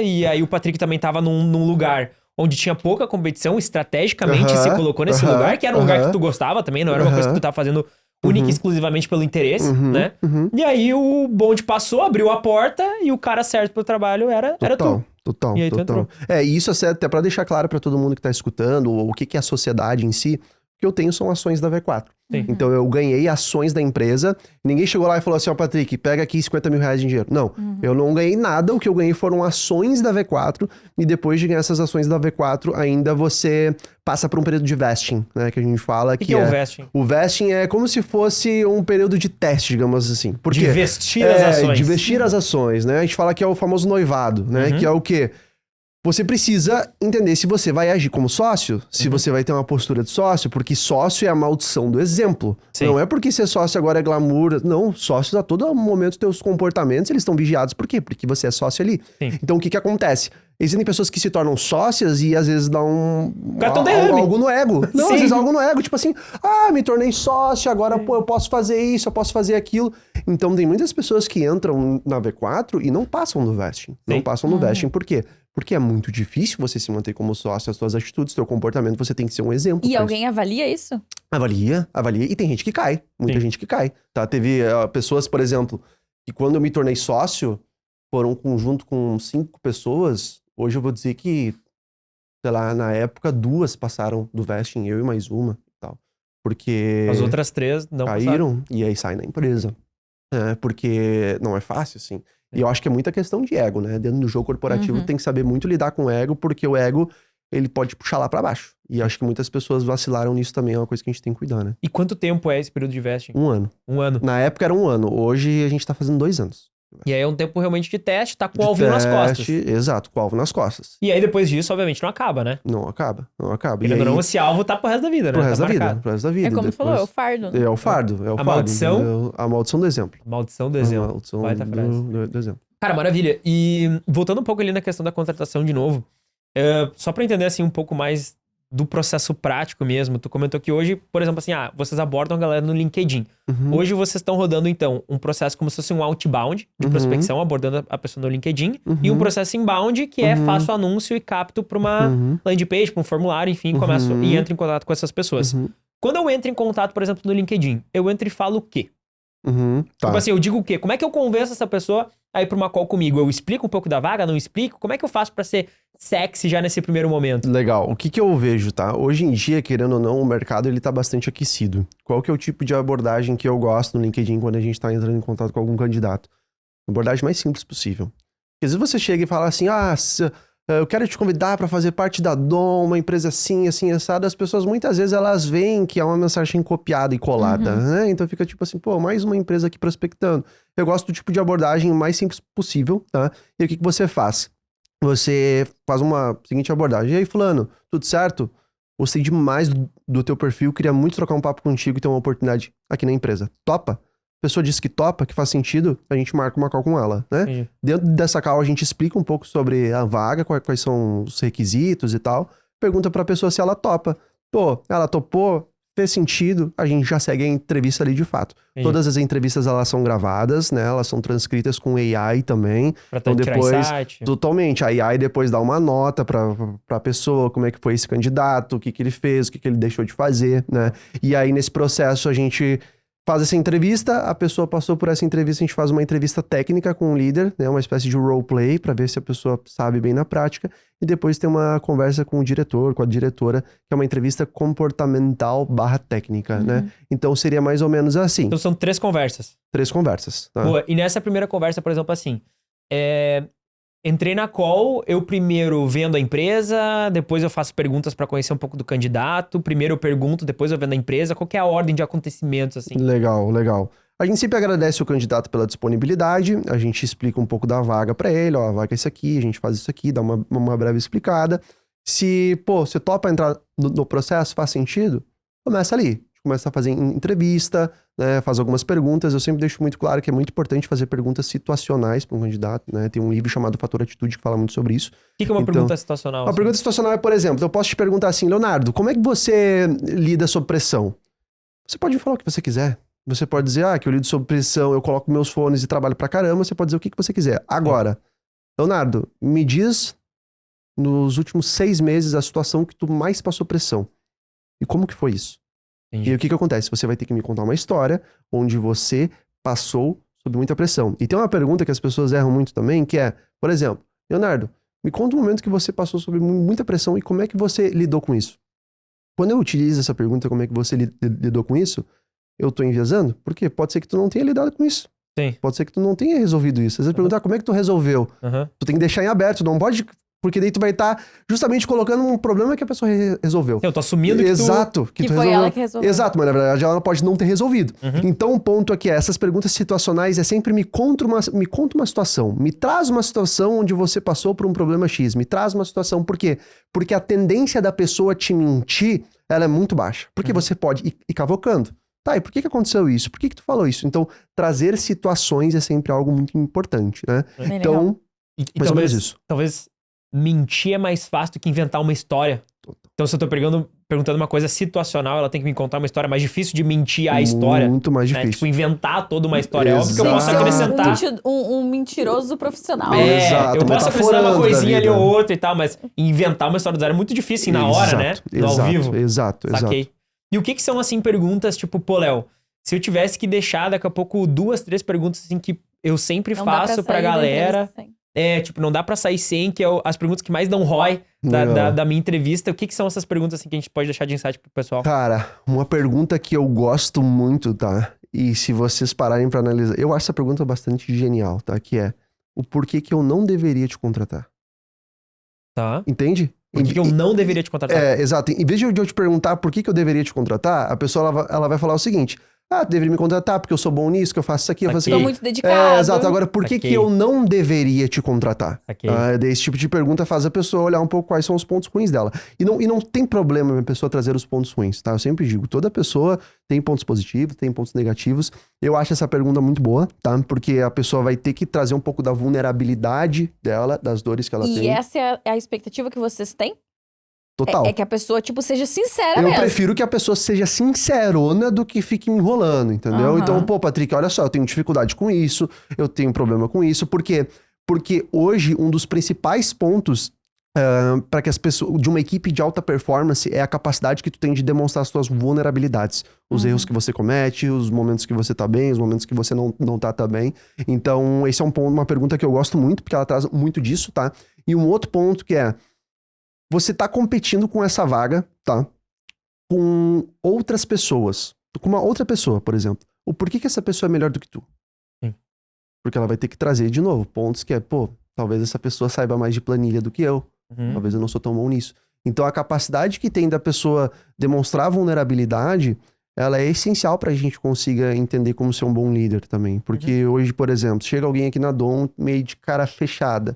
e aí o Patrick também tava num lugar onde tinha pouca competição, estrategicamente se colocou nesse lugar, que era um lugar que tu gostava também, não era uma coisa que tu tava fazendo única e exclusivamente pelo interesse, né? E aí o bonde passou, abriu a porta, e o cara certo pro trabalho era tu. Total. E aí tu entrou. Isso até pra deixar claro pra todo mundo que tá escutando, o que é a sociedade em si, o que eu tenho são ações da V4. Sim. Então eu ganhei ações da empresa, ninguém chegou lá e falou assim, ó, Patrick, pega aqui 50 mil reais de dinheiro. Não, eu não ganhei nada, o que eu ganhei foram ações da V4, e depois de ganhar essas ações da V4, ainda você passa por um período de vesting, né, que a gente fala que é o vesting? O vesting é como se fosse um período de teste, digamos assim. Por quê? De vestir as ações. De vestir as ações, né? A gente fala que é o famoso noivado, né? Que é o quê? Você precisa entender se você vai agir como sócio, se você vai ter uma postura de sócio, porque sócio é a maldição do exemplo. Sim. Não é porque ser sócio agora é glamour. Não, sócios a todo momento, teus comportamentos, eles estão vigiados. Por quê? Porque você é sócio ali. Sim. Então, o que acontece? Existem pessoas que se tornam sócias e às vezes dão algo no ego. Não, Sim. às vezes algo no ego. Tipo assim, me tornei sócio, agora, pô, eu posso fazer isso, eu posso fazer aquilo. Então, tem muitas pessoas que entram na V4 e não passam no vesting. Não passam no vesting. Por quê? Porque é muito difícil você se manter como sócio, as suas atitudes, seu comportamento, você tem que ser um exemplo. E alguém avalia isso? Avalia. E tem gente que cai. Muita gente que cai. Tá? Teve pessoas, por exemplo, que quando eu me tornei sócio, foram um conjunto com 5 pessoas. Hoje eu vou dizer que, sei lá, na época 2 passaram do vesting, eu e mais uma e tal. Porque... As outras 3 não caíram passaram. E aí saem da empresa. Porque não é fácil, assim. E eu acho que é muita questão de ego, né? Dentro do jogo corporativo tem que saber muito lidar com o ego, porque o ego, ele pode puxar lá pra baixo. E eu acho que muitas pessoas vacilaram nisso também, é uma coisa que a gente tem que cuidar, né? E quanto tempo é esse período de vesting? 1 ano. 1 ano. Na época era 1 ano, hoje a gente tá fazendo 2 anos. E aí é um tempo realmente de teste, tá com o alvinho nas costas. Exato, com o alvo nas costas. E aí depois disso, obviamente, não acaba, né? Não acaba. Querendo ou não, esse alvo tá pro resto da vida, né? Pro resto tá da vida, marcado. pro resto da vida. É como Depois... tu falou, é o fardo. Né? É o fardo, é o fardo. Maldição? A maldição do exemplo. Maldição do exemplo. A maldição Baita frase. do exemplo. Cara, maravilha. E voltando um pouco ali na questão da contratação de novo, só pra entender assim um pouco mais do processo prático mesmo, tu comentou que hoje, por exemplo, assim, vocês abordam a galera no LinkedIn. Hoje vocês estão rodando, então, um processo como se fosse um outbound de prospecção, abordando a pessoa no LinkedIn, e um processo inbound, que é faço anúncio e capto pra uma landing page, pra um formulário, enfim, começo e entro em contato com essas pessoas. Quando eu entro em contato, por exemplo, no LinkedIn, eu entro e falo o quê? Tá. Tipo assim, eu digo o quê? Como é que eu convenço essa pessoa a ir pra uma call comigo? Eu explico um pouco da vaga, não explico? Como é que eu faço pra ser sexy já nesse primeiro momento? Legal. O que eu vejo, tá? Hoje em dia, querendo ou não, o mercado ele tá bastante aquecido. Qual que é o tipo de abordagem que eu gosto no LinkedIn quando a gente tá entrando em contato com algum candidato? Abordagem mais simples possível. Porque às vezes você chega e fala assim, eu quero te convidar para fazer parte da Dom, uma empresa assim, assada. As pessoas, muitas vezes, elas veem que é uma mensagem copiada e colada, né? Então fica tipo assim, mais uma empresa aqui prospectando. Eu gosto do tipo de abordagem mais simples possível, tá? E o que você faz? Você faz uma seguinte abordagem. E aí, fulano, tudo certo? Gostei demais do teu perfil, queria muito trocar um papo contigo e ter uma oportunidade aqui na empresa. Topa? A pessoa disse que topa, que faz sentido, a gente marca uma call com ela, né? Sim. Dentro dessa call a gente explica um pouco sobre a vaga, quais são os requisitos e tal. Pergunta pra pessoa se ela topa. Pô, ela topou, fez sentido, a gente já segue a entrevista ali de fato. Entendi. Todas as entrevistas, elas são gravadas, né? Elas são transcritas com AI também. Pra Então tirar depois, insight. totalmente, a AI depois dá uma nota pra pessoa, como é que foi esse candidato, o que ele fez, o que ele deixou de fazer, né? E aí nesse processo a gente faz essa entrevista, a pessoa passou por essa entrevista, a gente faz uma entrevista técnica com o líder, né? Uma espécie de roleplay pra ver se a pessoa sabe bem na prática. E depois tem uma conversa com o diretor, com a diretora, que é uma entrevista comportamental / técnica, né? Então seria mais ou menos assim. Então são 3 conversas. 3 conversas, tá? Boa. E nessa primeira conversa, por exemplo, assim, entrei na call, eu primeiro vendo a empresa, depois eu faço perguntas pra conhecer um pouco do candidato, primeiro eu pergunto, depois eu vendo a empresa, qual que é a ordem de acontecimentos, assim? Legal, legal. A gente sempre agradece o candidato pela disponibilidade, a gente explica um pouco da vaga pra ele, ó, a vaga é isso aqui, a gente faz isso aqui, dá uma breve explicada. Se, pô, você topa entrar no processo, faz sentido, começa ali. Começa a fazer entrevista, né, faz algumas perguntas. Eu sempre deixo muito claro que é muito importante fazer perguntas situacionais para um candidato, né? Tem um livro chamado Fator Atitude que fala muito sobre isso. O que é uma pergunta situacional? Uma pergunta situacional é, por exemplo, eu posso te perguntar assim, Leonardo, como é que você lida sob pressão? Você pode me falar o que você quiser. Você pode dizer, que eu lido sob pressão, eu coloco meus fones e trabalho pra caramba. Você pode dizer o que você quiser. Agora, Leonardo, me diz nos últimos 6 meses a situação que tu mais passou pressão. E como que foi isso? Entendi. E o que acontece? Você vai ter que me contar uma história onde você passou sob muita pressão. E tem uma pergunta que as pessoas erram muito também, que é, por exemplo, Leonardo, me conta um momento que você passou sob muita pressão e como é que você lidou com isso? Quando eu utilizo essa pergunta, como é que você lidou com isso, eu tô enviesando? Porque pode ser que tu não tenha lidado com isso. Sim. Pode ser que tu não tenha resolvido isso. Às vezes perguntar como é que tu resolveu. Tu tem que deixar em aberto, não pode... Porque daí tu vai estar justamente colocando um problema que a pessoa resolveu. Eu tô assumindo que Exato, que tu foi resolveu. ela que resolveu. Exato, mas na verdade ela pode não ter resolvido. Então o ponto aqui é, essas perguntas situacionais é sempre me conta uma situação. Me traz uma situação onde você passou por um problema X. Me traz uma situação. Por quê? Porque a tendência da pessoa te mentir, ela é muito baixa. Porque você pode ir cavocando. Tá, e por que aconteceu isso? Por que tu falou isso? Então, trazer situações é sempre algo muito importante, né? Bem Então, E mais ou menos isso. talvez mentir é mais fácil do que inventar uma história. Então, se eu tô perguntando uma coisa situacional, ela tem que me contar uma história mais difícil de mentir a história. Muito mais Né? difícil. Tipo, inventar toda uma história. É óbvio que eu posso Exato. acrescentar. Um mentiroso profissional. Exato, Eu posso acrescentar uma metaforando da coisinha ali vida. ou outra e tal, mas inventar uma história do zero é muito difícil, na hora, né? No ao vivo. Exato. Saquei. E o que são, assim, perguntas tipo, pô, Léo, se eu tivesse que deixar daqui a pouco 2, 3 perguntas, assim, que eu sempre Não dá faço pra sair da galera. entrevista sem. Tipo, não dá pra sair sem, que é as perguntas que mais dão ROI da minha entrevista. O que são essas perguntas, assim, que a gente pode deixar de insight pro pessoal? Cara, uma pergunta que eu gosto muito, tá? E se vocês pararem pra analisar... Eu acho essa pergunta bastante genial, tá? Que é, o porquê que eu não deveria te contratar? Tá. Entende? Por que eu não deveria te contratar? Exato. Em vez de eu te perguntar por que eu deveria te contratar, a pessoa ela vai falar o seguinte... tu deveria me contratar porque eu sou bom nisso, que eu faço isso aqui, eu faço Tô aqui. muito dedicado. Exato. Agora, por que eu não deveria te contratar? Saquei. Esse tipo de pergunta faz a pessoa olhar um pouco quais são os pontos ruins dela. E não tem problema a pessoa trazer os pontos ruins, tá? Eu sempre digo, toda pessoa tem pontos positivos, tem pontos negativos. Eu acho essa pergunta muito boa, tá? Porque a pessoa vai ter que trazer um pouco da vulnerabilidade dela, das dores que ela tem. E essa é a expectativa que vocês têm? Total. É que a pessoa, tipo, seja sincera Eu mesmo. prefiro que a pessoa seja sincerona do que fique enrolando, entendeu? Aham. Então, pô, Patrick, olha só, eu tenho dificuldade com isso, eu tenho problema com isso. Por quê? Porque hoje, um dos principais pontos para que as pessoas, de uma equipe de alta performance, é a capacidade que tu tem de demonstrar as tuas vulnerabilidades. Os erros que você comete, os momentos que você tá bem, os momentos que você não tá bem. Então, esse é um ponto, uma pergunta que eu gosto muito, porque ela traz muito disso, tá? E um outro ponto que é, você tá competindo com essa vaga, tá? Com outras pessoas. Com uma outra pessoa, por exemplo. O porquê que essa pessoa é melhor do que tu? Sim. Porque ela vai ter que trazer, de novo, pontos que é, pô, talvez essa pessoa saiba mais de planilha do que eu. Talvez eu não sou tão bom nisso. Então, a capacidade que tem da pessoa demonstrar vulnerabilidade, ela é essencial pra gente consiga entender como ser um bom líder também. Porque hoje, por exemplo, chega alguém aqui na Dom meio de cara fechada.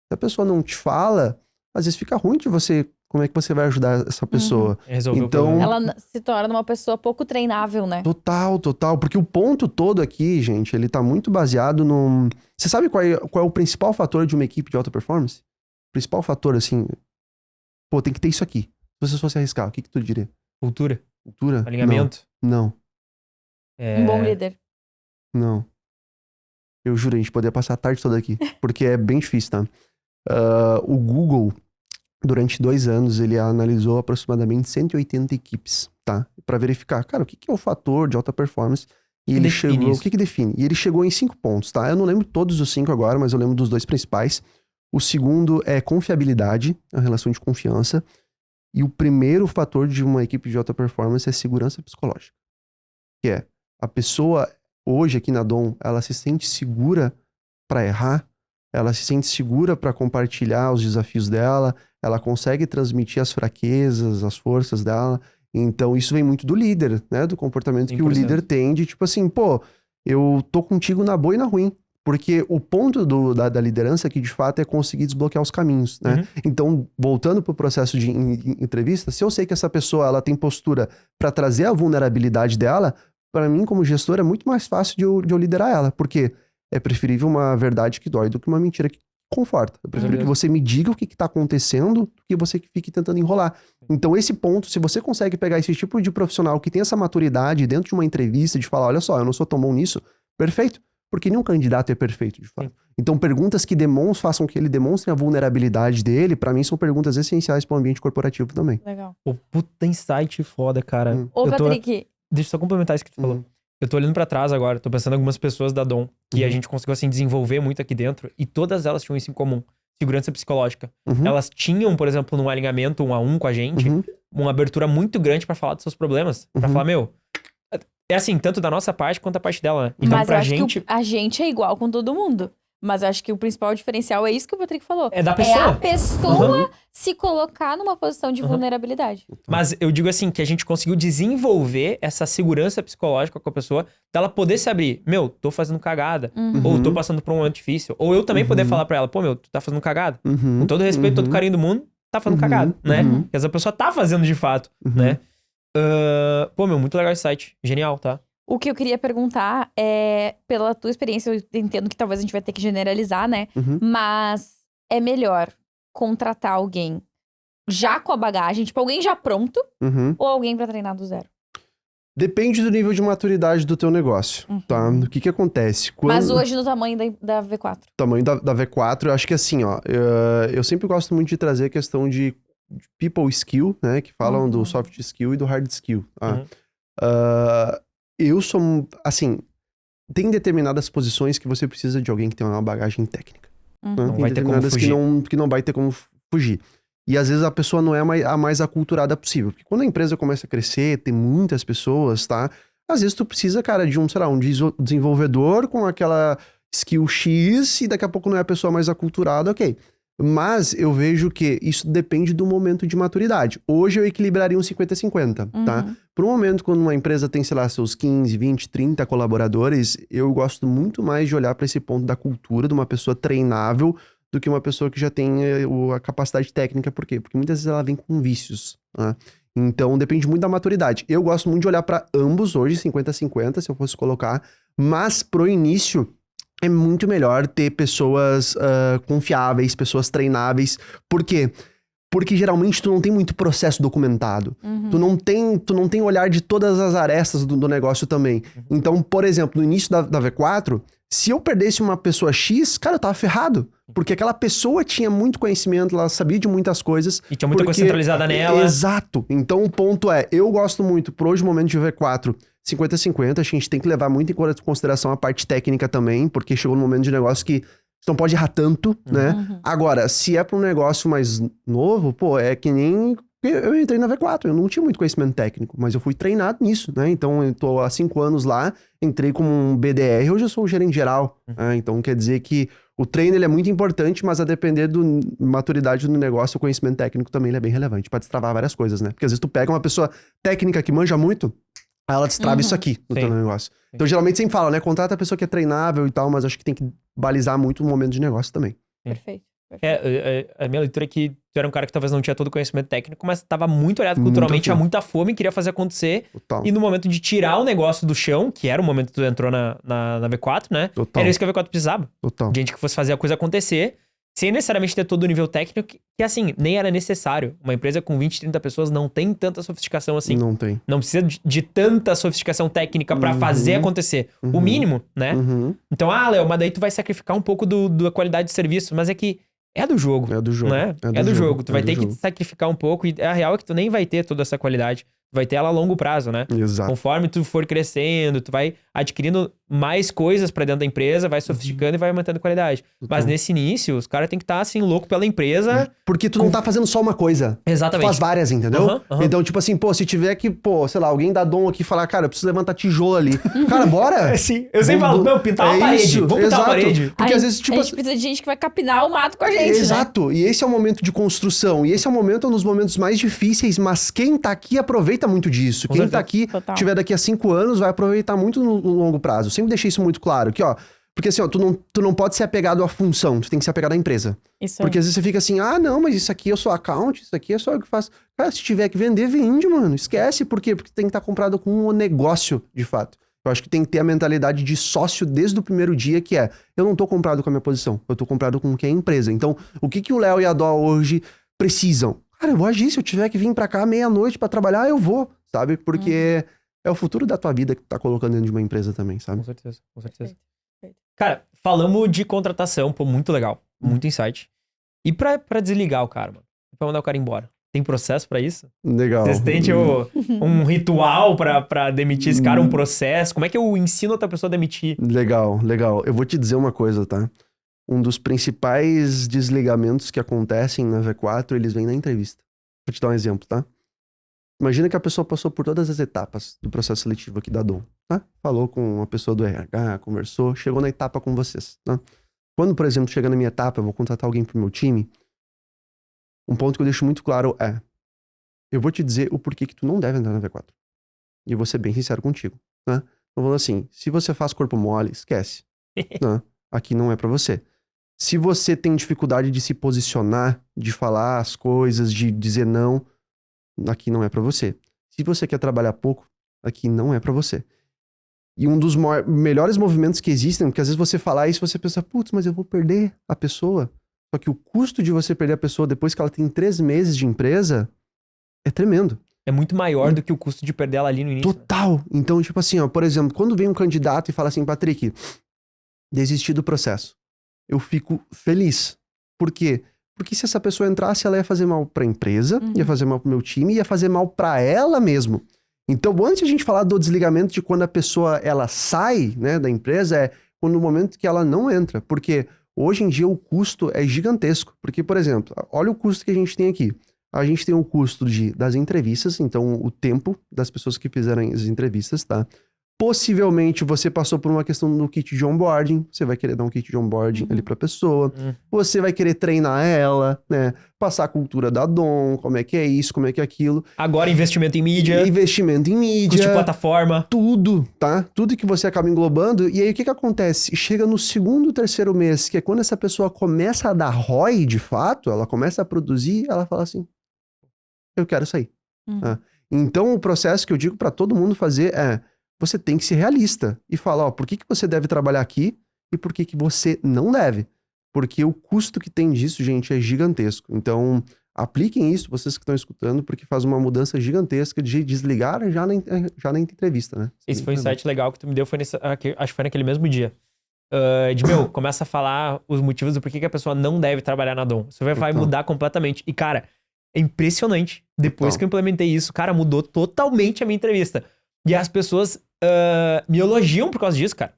Se a pessoa não te fala, às vezes fica ruim de você... Como é que você vai ajudar essa pessoa? Resolver o Então, problema. Ela se torna uma pessoa pouco treinável, né? Total. Porque o ponto todo aqui, gente, ele tá muito baseado no... Você sabe qual é o principal fator de uma equipe de alta performance? O principal fator, assim... Pô, tem que ter isso aqui. Se você fosse arriscar, o que tu diria? Cultura, Cultura? alinhamento. Não. Um bom líder. Não. Eu juro, a gente poderia passar a tarde toda aqui. Porque é bem difícil, tá? O Google, durante 2 anos, ele analisou aproximadamente 180 equipes, tá? Pra verificar, cara, o que é o fator de alta performance? E ele chegou... O que define? E ele chegou em 5 pontos, tá? Eu não lembro todos os 5 agora, mas eu lembro dos 2 principais. O segundo é confiabilidade, a relação de confiança. E o primeiro fator de uma equipe de alta performance é segurança psicológica. Que é, a pessoa, hoje aqui na Dom, ela se sente segura pra errar ela se sente segura para compartilhar os desafios dela, ela consegue transmitir as fraquezas, as forças dela. Então, isso vem muito do líder, né? Do comportamento que o 100%. líder tem de, tipo assim, pô, eu tô contigo na boa e na ruim. Porque o ponto da liderança aqui, de fato, é conseguir desbloquear os caminhos, né? Uhum. Então, voltando pro processo de entrevista, se eu sei que essa pessoa, ela tem postura para trazer a vulnerabilidade dela, para mim, como gestor, é muito mais fácil de eu liderar ela. Porque é preferível uma verdade que dói do que uma mentira que conforta. Eu prefiro que você me diga o que tá acontecendo do que você fique tentando enrolar. Então, esse ponto, se você consegue pegar esse tipo de profissional que tem essa maturidade dentro de uma entrevista, de falar, olha só, eu não sou tão bom nisso, perfeito. Porque nenhum candidato é perfeito, de fato. Sim. Então, perguntas que façam que ele demonstre a vulnerabilidade dele, pra mim, são perguntas essenciais para o ambiente corporativo também. Legal. Pô, puta insight foda, cara. Ô, Eu tô- Patrick, Deixa eu só complementar isso que tu falou. Eu tô olhando pra trás agora, tô pensando em algumas pessoas da Dom, que a gente conseguiu, assim, desenvolver muito aqui dentro, e todas elas tinham isso em comum. Segurança psicológica. Uhum. Elas tinham, por exemplo, num alinhamento 1 a 1 com a gente, Uhum. uma abertura muito grande pra falar dos seus problemas. Pra Uhum. falar, meu... É assim, tanto da nossa parte quanto da parte dela, né? Então, mas eu pra acho gente... que a gente é igual com todo mundo. Mas eu acho que o principal diferencial é isso que o Patrick falou. É da É pessoa. a pessoa se colocar numa posição de vulnerabilidade. Mas eu digo assim, que a gente conseguiu desenvolver essa segurança psicológica com a pessoa, dela poder se abrir. Meu, tô fazendo cagada. Ou tô passando por um momento difícil. Ou eu também poder falar pra ela, pô, meu, tu tá fazendo cagada. Uhum. Com todo respeito, todo carinho do mundo, tá fazendo cagada, né? Porque essa pessoa tá fazendo de fato, né? Pô, meu, muito legal esse site. Genial, tá? O que eu queria perguntar é, pela tua experiência, eu entendo que talvez a gente vai ter que generalizar, né? Uhum. Mas é melhor contratar alguém já com a bagagem, tipo, alguém já pronto, Uhum. ou alguém pra treinar do zero? Depende do nível de maturidade do teu negócio, tá? O que acontece? Mas hoje no tamanho da V4. Tamanho da V4, eu acho que assim, ó, eu sempre gosto muito de trazer a questão de people skill, né? Que falam do soft skill e do hard skill, tá? Eu sou, assim, tem determinadas posições que você precisa de alguém que tem uma bagagem técnica. Né? Não Tem vai ter como determinadas fugir. que não vai ter como fugir. E às vezes a pessoa não é a mais aculturada possível. Porque quando a empresa começa a crescer, tem muitas pessoas, tá? Às vezes tu precisa, cara, de um, sei lá, um desenvolvedor com aquela skill X e daqui a pouco não é a pessoa mais aculturada, ok. Mas eu vejo que isso depende do momento de maturidade. Hoje eu equilibraria um 50-50, tá? Por um momento, quando uma empresa tem, sei lá, seus 15, 20, 30 colaboradores, eu gosto muito mais de olhar para esse ponto da cultura de uma pessoa treinável do que uma pessoa que já tem a capacidade técnica. Por quê? Porque muitas vezes ela vem com vícios, tá? Então, depende muito da maturidade. Eu gosto muito de olhar para ambos hoje, 50-50, se eu fosse colocar. Mas, pro início, é muito melhor ter pessoas confiáveis, pessoas treináveis. Por quê? Porque geralmente tu não tem muito processo documentado. Tu não tem olhar de todas as arestas do negócio também. Então, por exemplo, no início da V4, se eu perdesse uma pessoa X, cara, eu tava ferrado. Porque aquela pessoa tinha muito conhecimento, ela sabia de muitas coisas. E tinha muita coisa centralizada nela. Exato. Então, o ponto é, eu gosto muito, por hoje, momento de V4, 50-50, acho que a gente tem que levar muito em consideração a parte técnica também, porque chegou no momento de negócio que você não pode errar tanto, né? Agora, se é para um negócio mais novo, pô, é que nem... Eu entrei na V4, eu não tinha muito conhecimento técnico, mas eu fui treinado nisso, né? Então, eu tô há 5 anos lá, entrei como um BDR, hoje eu sou o gerente geral, né? Então, quer dizer que o treino, ele é muito importante, mas a depender da maturidade do negócio, o conhecimento técnico também ele é bem relevante, para destravar várias coisas, né? Porque às vezes tu pega uma pessoa técnica que manja muito, aí ela destrava isso aqui no teu negócio. Então, geralmente sempre fala, né? Contrata a pessoa que é treinável e tal, mas acho que tem que balizar muito o momento de negócio também. Perfeito. A minha leitura é que tu era um cara que talvez não tinha todo o conhecimento técnico, mas tava muito olhado culturalmente, tinha muita fome, queria fazer acontecer. Total. E no momento de tirar o negócio do chão, que era o momento que tu entrou na V4, né? Total. Era isso que a V4 precisava. Total. Gente que fosse fazer a coisa acontecer, sem necessariamente ter todo o nível técnico, que assim, nem era necessário. Uma empresa com 20, 30 pessoas não tem tanta sofisticação assim. Não tem. Não precisa de tanta sofisticação técnica pra fazer acontecer. O mínimo, né? Então, Léo, mas daí tu vai sacrificar um pouco da qualidade de serviço. Mas é que é do jogo. É do jogo. Né? É do jogo. Tu vai ter que sacrificar um pouco. E a real é que tu nem vai ter toda essa qualidade. vai ter ela a longo prazo, né? Exato. Conforme tu for crescendo, tu vai adquirindo mais coisas pra dentro da empresa, vai sofisticando e vai aumentando a qualidade. Mas nesse início, os caras têm que estar, assim, louco pela empresa. Porque tu não tá fazendo só uma coisa. Exatamente. Tu faz várias, entendeu? Aham. Então, tipo assim, pô, se tiver que, pô, sei lá, alguém da Dom aqui falar, cara, eu preciso levantar tijolo ali. Cara, bora! Sim, eu sempre falo, meu, pintar uma parede. Isso, Vamos pintar uma exato. parede. Porque Aí, às vezes, tipo a gente precisa de gente que vai capinar o mato com a gente, né? Exato, e esse é o momento de construção, e esse é o momento, um dos momentos mais difíceis, mas quem tá aqui aproveita muito disso. Com Quem certeza. tá aqui, Total. tiver daqui a 5 anos, vai aproveitar muito no longo prazo. Eu sempre deixei isso muito claro, que ó, porque assim, ó, tu não pode ser apegado à função, tu tem que ser apegado à empresa. Isso Porque às vezes você fica assim, ah, não, mas isso aqui eu sou account, isso aqui é só eu que faço. Cara, se tiver que vender, vende, mano, esquece, por quê? Porque tem que estar comprado com um negócio, de fato. Eu acho que tem que ter a mentalidade de sócio desde o primeiro dia, que é, eu não tô comprado com a minha posição, eu tô comprado com o que é a empresa. Então, o que o Léo e a Dó hoje precisam? Cara, eu vou agir, se eu tiver que vir pra cá meia-noite pra trabalhar, eu vou, sabe? Porque é o futuro da tua vida que tu tá colocando dentro de uma empresa também, sabe? Com certeza, com certeza. Perfeito. Cara, falamos de contratação, pô, muito legal. Muito insight. E pra desligar o cara, mano? Pra mandar o cara embora? Tem processo pra isso? Legal. Vocês têm, tipo, um ritual pra demitir esse cara, um processo? Como é que eu ensino outra pessoa a demitir? Legal, legal. Eu vou te dizer uma coisa, tá? Um dos principais desligamentos que acontecem na V4, eles vêm na entrevista. Vou te dar um exemplo, tá? Imagina que a pessoa passou por todas as etapas do processo seletivo aqui da Dom, tá? Falou com uma pessoa do RH, conversou, chegou na etapa com vocês, tá? Quando, por exemplo, chega na minha etapa, eu vou contratar alguém pro meu time, um ponto que eu deixo muito claro é, eu vou te dizer o porquê que tu não deve entrar na V4. E eu vou ser bem sincero contigo, né? Eu vou assim, se você faz corpo mole, esquece. Né? Aqui não é pra você. Se você tem dificuldade de se posicionar, de falar as coisas, de dizer não, aqui não é pra você. Se você quer trabalhar pouco, aqui não é pra você. E um dos melhores movimentos que existem, porque às vezes você falar isso, você pensa, putz, mas eu vou perder a pessoa. Só que o custo de você perder a pessoa depois que ela tem 3 meses de empresa é tremendo. É muito maior do que o custo de perder ela ali no início. Né? Total. Então, tipo assim, ó, por exemplo, quando vem um candidato e fala assim, Patrick, desisti do processo. Eu fico feliz. Por quê? Porque se essa pessoa entrasse, ela ia fazer mal pra empresa, ia fazer mal pro meu time, ia fazer mal pra ela mesmo. Então, antes de a gente falar do desligamento de quando a pessoa, ela sai, né, da empresa, é quando no momento que ela não entra. Porque hoje em dia o custo é gigantesco. Porque, por exemplo, olha o custo que a gente tem aqui. A gente tem o custo das entrevistas, então o tempo das pessoas que fizeram as entrevistas, tá? Possivelmente você passou por uma questão do kit de onboarding, você vai querer dar um kit de onboarding ali pra pessoa, você vai querer treinar ela, né? Passar a cultura da Dom, como é que é isso, como é que é aquilo. Agora investimento em mídia, Investimento em mídia. custo de plataforma. Tudo, tá? Tudo que você acaba englobando. E aí, o que que acontece? Chega no 2º, 3º mês, que é quando essa pessoa começa a dar ROI, de fato, ela começa a produzir, ela fala assim, eu quero sair. Tá? Então, o processo que eu digo pra todo mundo fazer é, você tem que ser realista e falar, ó, por que você deve trabalhar aqui e por que você não deve. Porque o custo que tem disso, gente, é gigantesco. Então, apliquem isso, vocês que estão escutando, porque faz uma mudança gigantesca de desligar já na entrevista, né? Esse foi um insight legal que tu me deu, acho que foi naquele mesmo dia. Começa a falar os motivos do porquê que a pessoa não deve trabalhar na Dom. Isso vai mudar completamente. E, cara, é impressionante. Depois que eu implementei isso, cara, mudou totalmente a minha entrevista. E as pessoas me elogiam por causa disso, cara.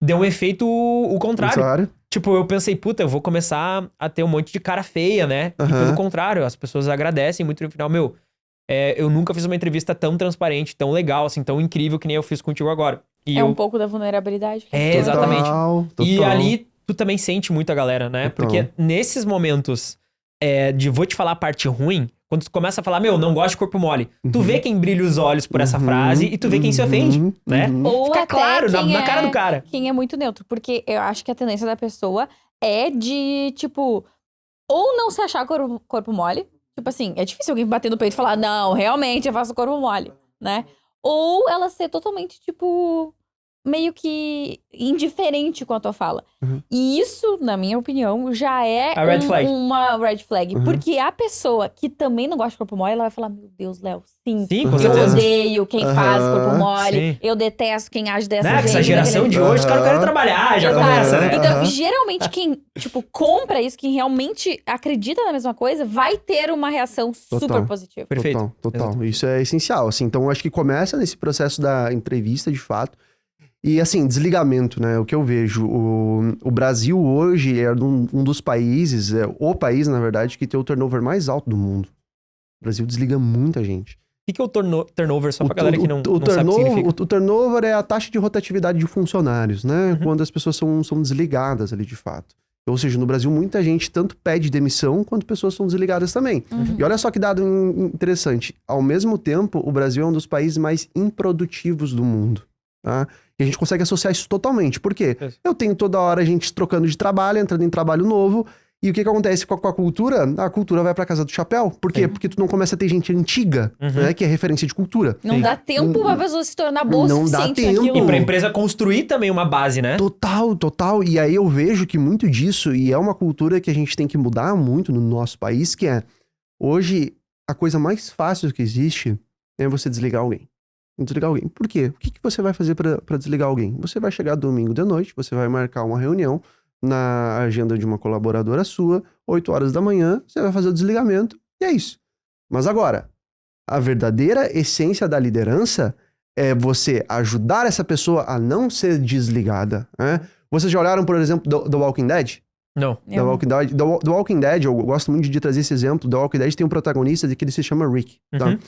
Deu um efeito o contrário. Tipo, eu pensei, puta, eu vou começar a ter um monte de cara feia, né? E pelo contrário, as pessoas agradecem muito no final. Meu, eu nunca fiz uma entrevista tão transparente, tão legal, assim, tão incrível que nem eu fiz contigo agora. E um pouco da vulnerabilidade. Exatamente. Total. E ali, tu também sente muito a galera, né? Total. Porque nesses momentos de vou te falar a parte ruim, quando tu começa a falar, meu, não gosto de corpo mole, tu vê quem brilha os olhos por essa frase e tu vê quem se ofende, né? Ou Fica até claro, quem na cara do cara. Quem é muito neutro. Porque eu acho que a tendência da pessoa é de, tipo, ou não se achar corpo mole. Tipo assim, é difícil alguém bater no peito e falar, não, realmente eu faço corpo mole, né? Ou ela ser totalmente, tipo, meio que indiferente com a tua fala. E isso, na minha opinião, já é A red flag. uma red flag. Porque a pessoa que também não gosta de corpo mole, ela vai falar, meu Deus, Léo, sim, Sim, com eu certeza. odeio quem faz corpo mole, Sim. eu detesto quem age dessa Né? Que jeito. essa geração de hoje, os caras querem trabalhar, já Exato. começa, né? Então, geralmente, quem, tipo, compra isso, quem realmente acredita na mesma coisa, vai ter uma reação super Total. positiva. Perfeito. Total. Exatamente. Isso é essencial, assim. Então, eu acho que começa nesse processo da entrevista, de fato. E, assim, desligamento, né? O que eu vejo. O Brasil hoje é um dos países, o país, na verdade, que tem o turnover mais alto do mundo. O Brasil desliga muita gente. O que é o turnover, só pra galera que não sabe o que significa? O turnover é a taxa de rotatividade de funcionários, né? Quando as pessoas são desligadas ali, de fato. Ou seja, no Brasil, muita gente tanto pede demissão, quanto pessoas são desligadas também. E olha só que dado interessante. Ao mesmo tempo, o Brasil é um dos países mais improdutivos do mundo, tá? E a gente consegue associar isso totalmente. Por quê? Isso. Eu tenho toda hora a gente trocando de trabalho, entrando em trabalho novo. E o que acontece com a cultura? A cultura vai pra casa do chapéu. Por quê? Sim. Porque tu não começa a ter gente antiga, né? Que é referência de cultura. Não Sim. dá tempo pra pessoa se tornar boa o Não dá suficiente tempo. naquilo. E pra empresa construir também uma base, né? Total. E aí eu vejo que muito disso, e é uma cultura que a gente tem que mudar muito no nosso país, que é, hoje, a coisa mais fácil que existe é você desligar alguém. Desligar alguém. Por quê? O que você vai fazer pra desligar alguém? Você vai chegar domingo de noite, você vai marcar uma reunião na agenda de uma colaboradora sua, 8 horas da manhã, você vai fazer o desligamento, e é isso. Mas agora, a verdadeira essência da liderança é você ajudar essa pessoa a não ser desligada, né? Vocês já olharam, por exemplo, The Walking Dead? Não. The Walking Dead, eu gosto muito de trazer esse exemplo. The Walking Dead tem um protagonista que ele se chama Rick, tá? Uhum.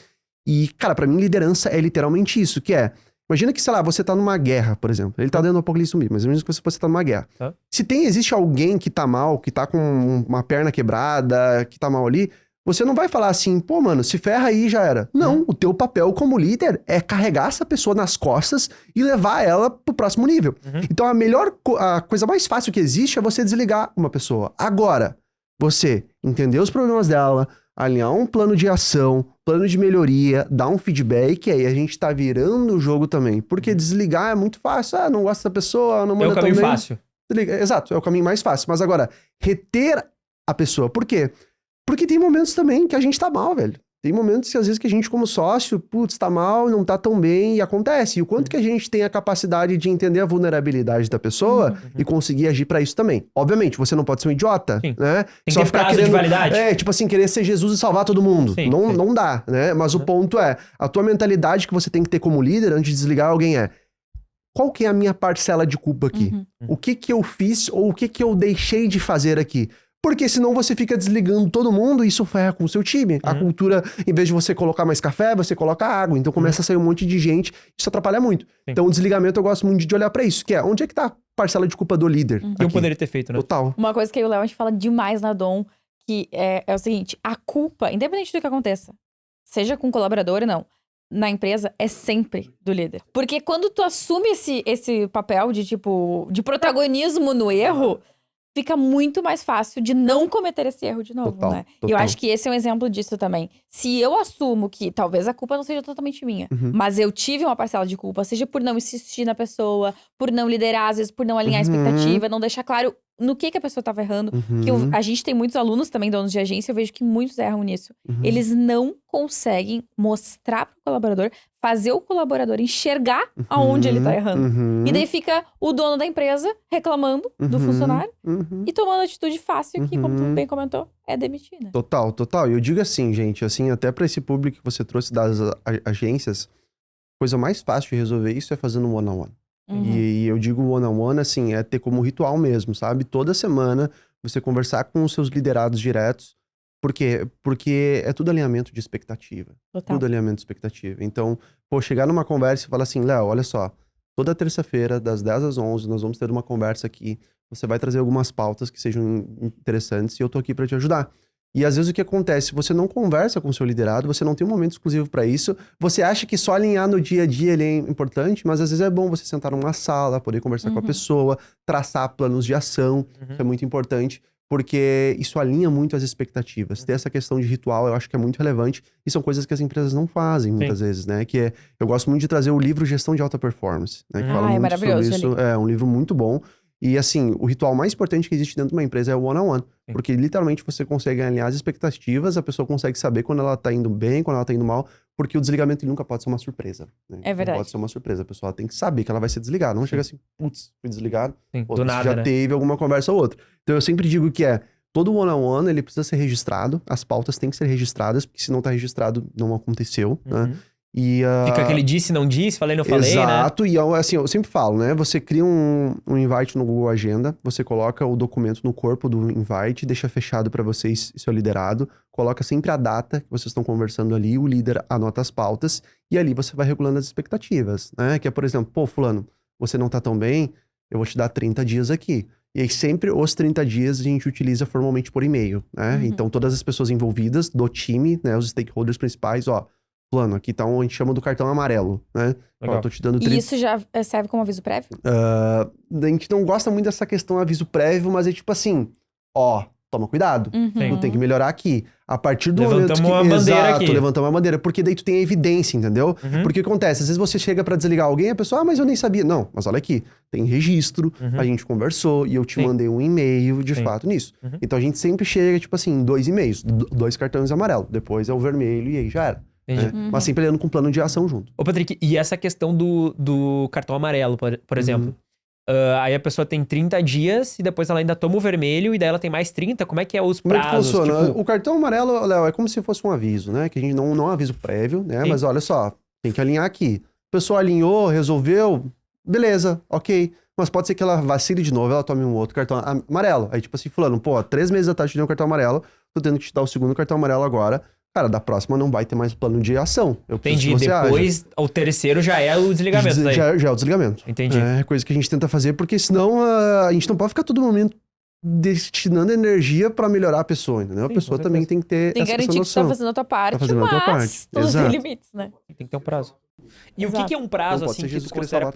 E, cara, pra mim, liderança é literalmente isso, que é... Imagina que, sei lá, você tá numa guerra, por exemplo. Ele tá dentro do apocalipse zumbi, mas imagina que você tá numa guerra. Tá. Se existe alguém que tá mal, que tá com uma perna quebrada, que tá mal ali, você não vai falar assim, pô, mano, se ferra aí, já era. Não, o teu papel como líder é carregar essa pessoa nas costas e levar ela pro próximo nível. Então, a coisa mais fácil que existe é você desligar uma pessoa. Agora, você entender os problemas dela, alinhar um plano de ação, plano de melhoria, dar um feedback, aí a gente tá virando o jogo também. Porque desligar é muito fácil. Ah, não gosto dessa pessoa, não manda É o tão caminho bem. fácil. Desliga. Exato, é o caminho mais fácil. Mas agora, reter a pessoa. Por quê? Porque tem momentos também que a gente tá mal, velho. Tem momentos que às vezes que a gente como sócio, putz, tá mal, não tá tão bem e acontece. E o quanto que a gente tem a capacidade de entender a vulnerabilidade da pessoa e conseguir agir pra isso também. Obviamente, você não pode ser um idiota, Sim. né? Tem que ter prazo de validade. Tipo assim, querer ser Jesus e salvar todo mundo. Sim, não, sim. não dá, né? Mas o ponto é, a tua mentalidade que você tem que ter como líder antes de desligar alguém é: qual que é a minha parcela de culpa aqui? O que que eu fiz ou o que que eu deixei de fazer aqui? Porque senão você fica desligando todo mundo e isso ferra com o seu time. A cultura, em vez de você colocar mais café, você coloca água. Então começa a sair um monte de gente. Isso atrapalha muito. Então o desligamento eu gosto muito de olhar pra isso. Que é, onde é que tá a parcela de culpa do líder? Que eu aqui? poderia ter feito, né? Total. Uma coisa que eu e o Léo, a gente fala demais na Dom, que é o seguinte, a culpa, independente do que aconteça, seja com colaborador ou não, na empresa, é sempre do líder. Porque quando tu assume esse papel de, tipo, de protagonismo no erro, fica muito mais fácil de não cometer esse erro de novo, Total, né? E eu total. acho que esse é um exemplo disso também. Se eu assumo que talvez a culpa não seja totalmente minha, mas eu tive uma parcela de culpa, seja por não insistir na pessoa, por não liderar, às vezes por não alinhar a expectativa, não deixar claro no que a pessoa tava errando. Que a gente tem muitos alunos também, donos de agência, eu vejo que muitos erram nisso. Eles não conseguem mostrar pro colaborador, fazer o colaborador enxergar aonde ele tá errando. E daí fica o dono da empresa reclamando do funcionário e tomando atitude fácil que, como tu bem comentou, é demitir, né? Total. E eu digo assim, gente, assim, até pra esse público que você trouxe das agências, a coisa mais fácil de resolver isso é fazendo um one-on-one. E eu digo one-on-one, assim, é ter como ritual mesmo, sabe? Toda semana você conversar com os seus liderados diretos. Por quê? Porque é tudo alinhamento de expectativa. Total. Tudo alinhamento de expectativa. Então, chegar numa conversa e falar assim, Léo, olha só, toda terça-feira, das 10 às 11, nós vamos ter uma conversa aqui. Você vai trazer algumas pautas que sejam interessantes e eu tô aqui pra te ajudar. E às vezes o que acontece? Você não conversa com o seu liderado, você não tem um momento exclusivo pra isso, você acha que só alinhar no dia a dia ele é importante, mas às vezes é bom você sentar numa sala, poder conversar com a pessoa, traçar planos de ação, isso é muito importante. porque isso alinha muito as expectativas. Ter essa questão de ritual, eu acho que é muito relevante, e são coisas que as empresas não fazem muitas vezes, né? Que eu gosto muito de trazer o livro Gestão de Alta Performance, né? Que fala muito maravilhoso, sobre isso. É um livro muito bom. E assim, o ritual mais importante que existe dentro de uma empresa é o one-on-one. Porque literalmente você consegue alinhar as expectativas, a pessoa consegue saber quando ela tá indo bem, quando ela tá indo mal, porque o desligamento nunca pode ser uma surpresa. Né? É verdade. Não pode ser uma surpresa. A pessoa tem que saber que ela vai ser desligada. Não chega assim, putz, fui desligado. Do nada, já teve alguma conversa ou outra. Então eu sempre digo que todo one-on-one, ele precisa ser registrado, as pautas têm que ser registradas, porque se não tá registrado, não aconteceu, né? E, fica aquele disse, não disse, falei, não falei, exato, né? E assim, eu sempre falo, né? Você cria um invite no Google Agenda, você coloca o documento no corpo do invite, deixa fechado para vocês e seu liderado, coloca sempre a data que vocês estão conversando ali, o líder anota as pautas, e ali você vai regulando as expectativas, né? Que é, por exemplo, pô, fulano, você não tá tão bem, eu vou te dar 30 dias aqui. E aí sempre os 30 dias a gente utiliza formalmente por e-mail, né? Então todas as pessoas envolvidas do time, né? Os stakeholders principais, plano, aqui tá a gente chama do cartão amarelo, né? Ó, tô te dando 30... E isso já serve como aviso prévio? A gente não gosta muito dessa questão aviso prévio, mas é tipo assim, toma cuidado, tu tem que melhorar aqui. A partir do momento que... Levantamos uma bandeira aqui. Levantamos uma bandeira, porque daí tu tem a evidência, entendeu? Porque o que acontece? Às vezes você chega pra desligar alguém, a pessoa, mas eu nem sabia. Não, mas olha aqui, tem registro, a gente conversou e eu te mandei um e-mail de fato nisso. Então a gente sempre chega, tipo assim, 2 e-mails, 2 cartões amarelos, depois é o vermelho e aí já era. Mas sempre olhando com um plano de ação junto. Ô, Patrick, e essa questão do cartão amarelo, por exemplo? Aí a pessoa tem 30 dias e depois ela ainda toma o vermelho e daí ela tem mais 30? Como é que é os prazos? Como é que funciona? Tipo... O cartão amarelo, Léo, é como se fosse um aviso, né? Que a gente não é um aviso prévio, né? Mas olha só, tem que alinhar aqui. A pessoa alinhou, resolveu, beleza, ok. Mas pode ser que ela vacile de novo, ela tome um outro cartão amarelo. Aí tipo assim, fulano, 3 meses atrás te dei um cartão amarelo, tô tendo que te dar o segundo cartão amarelo agora. Cara, da próxima não vai ter mais plano de ação. Entendi, depois o terceiro já é o desligamento daí. Já é o desligamento. Entendi. É coisa que a gente tenta fazer, porque senão a gente não pode ficar todo momento destinando energia pra melhorar a pessoa, entendeu? A pessoa também tem que ter essa noção. Tem que garantir que tu tá fazendo a tua parte, mas todos os limites, né? Tem que ter um prazo. E o que é um prazo, assim, que tu considera,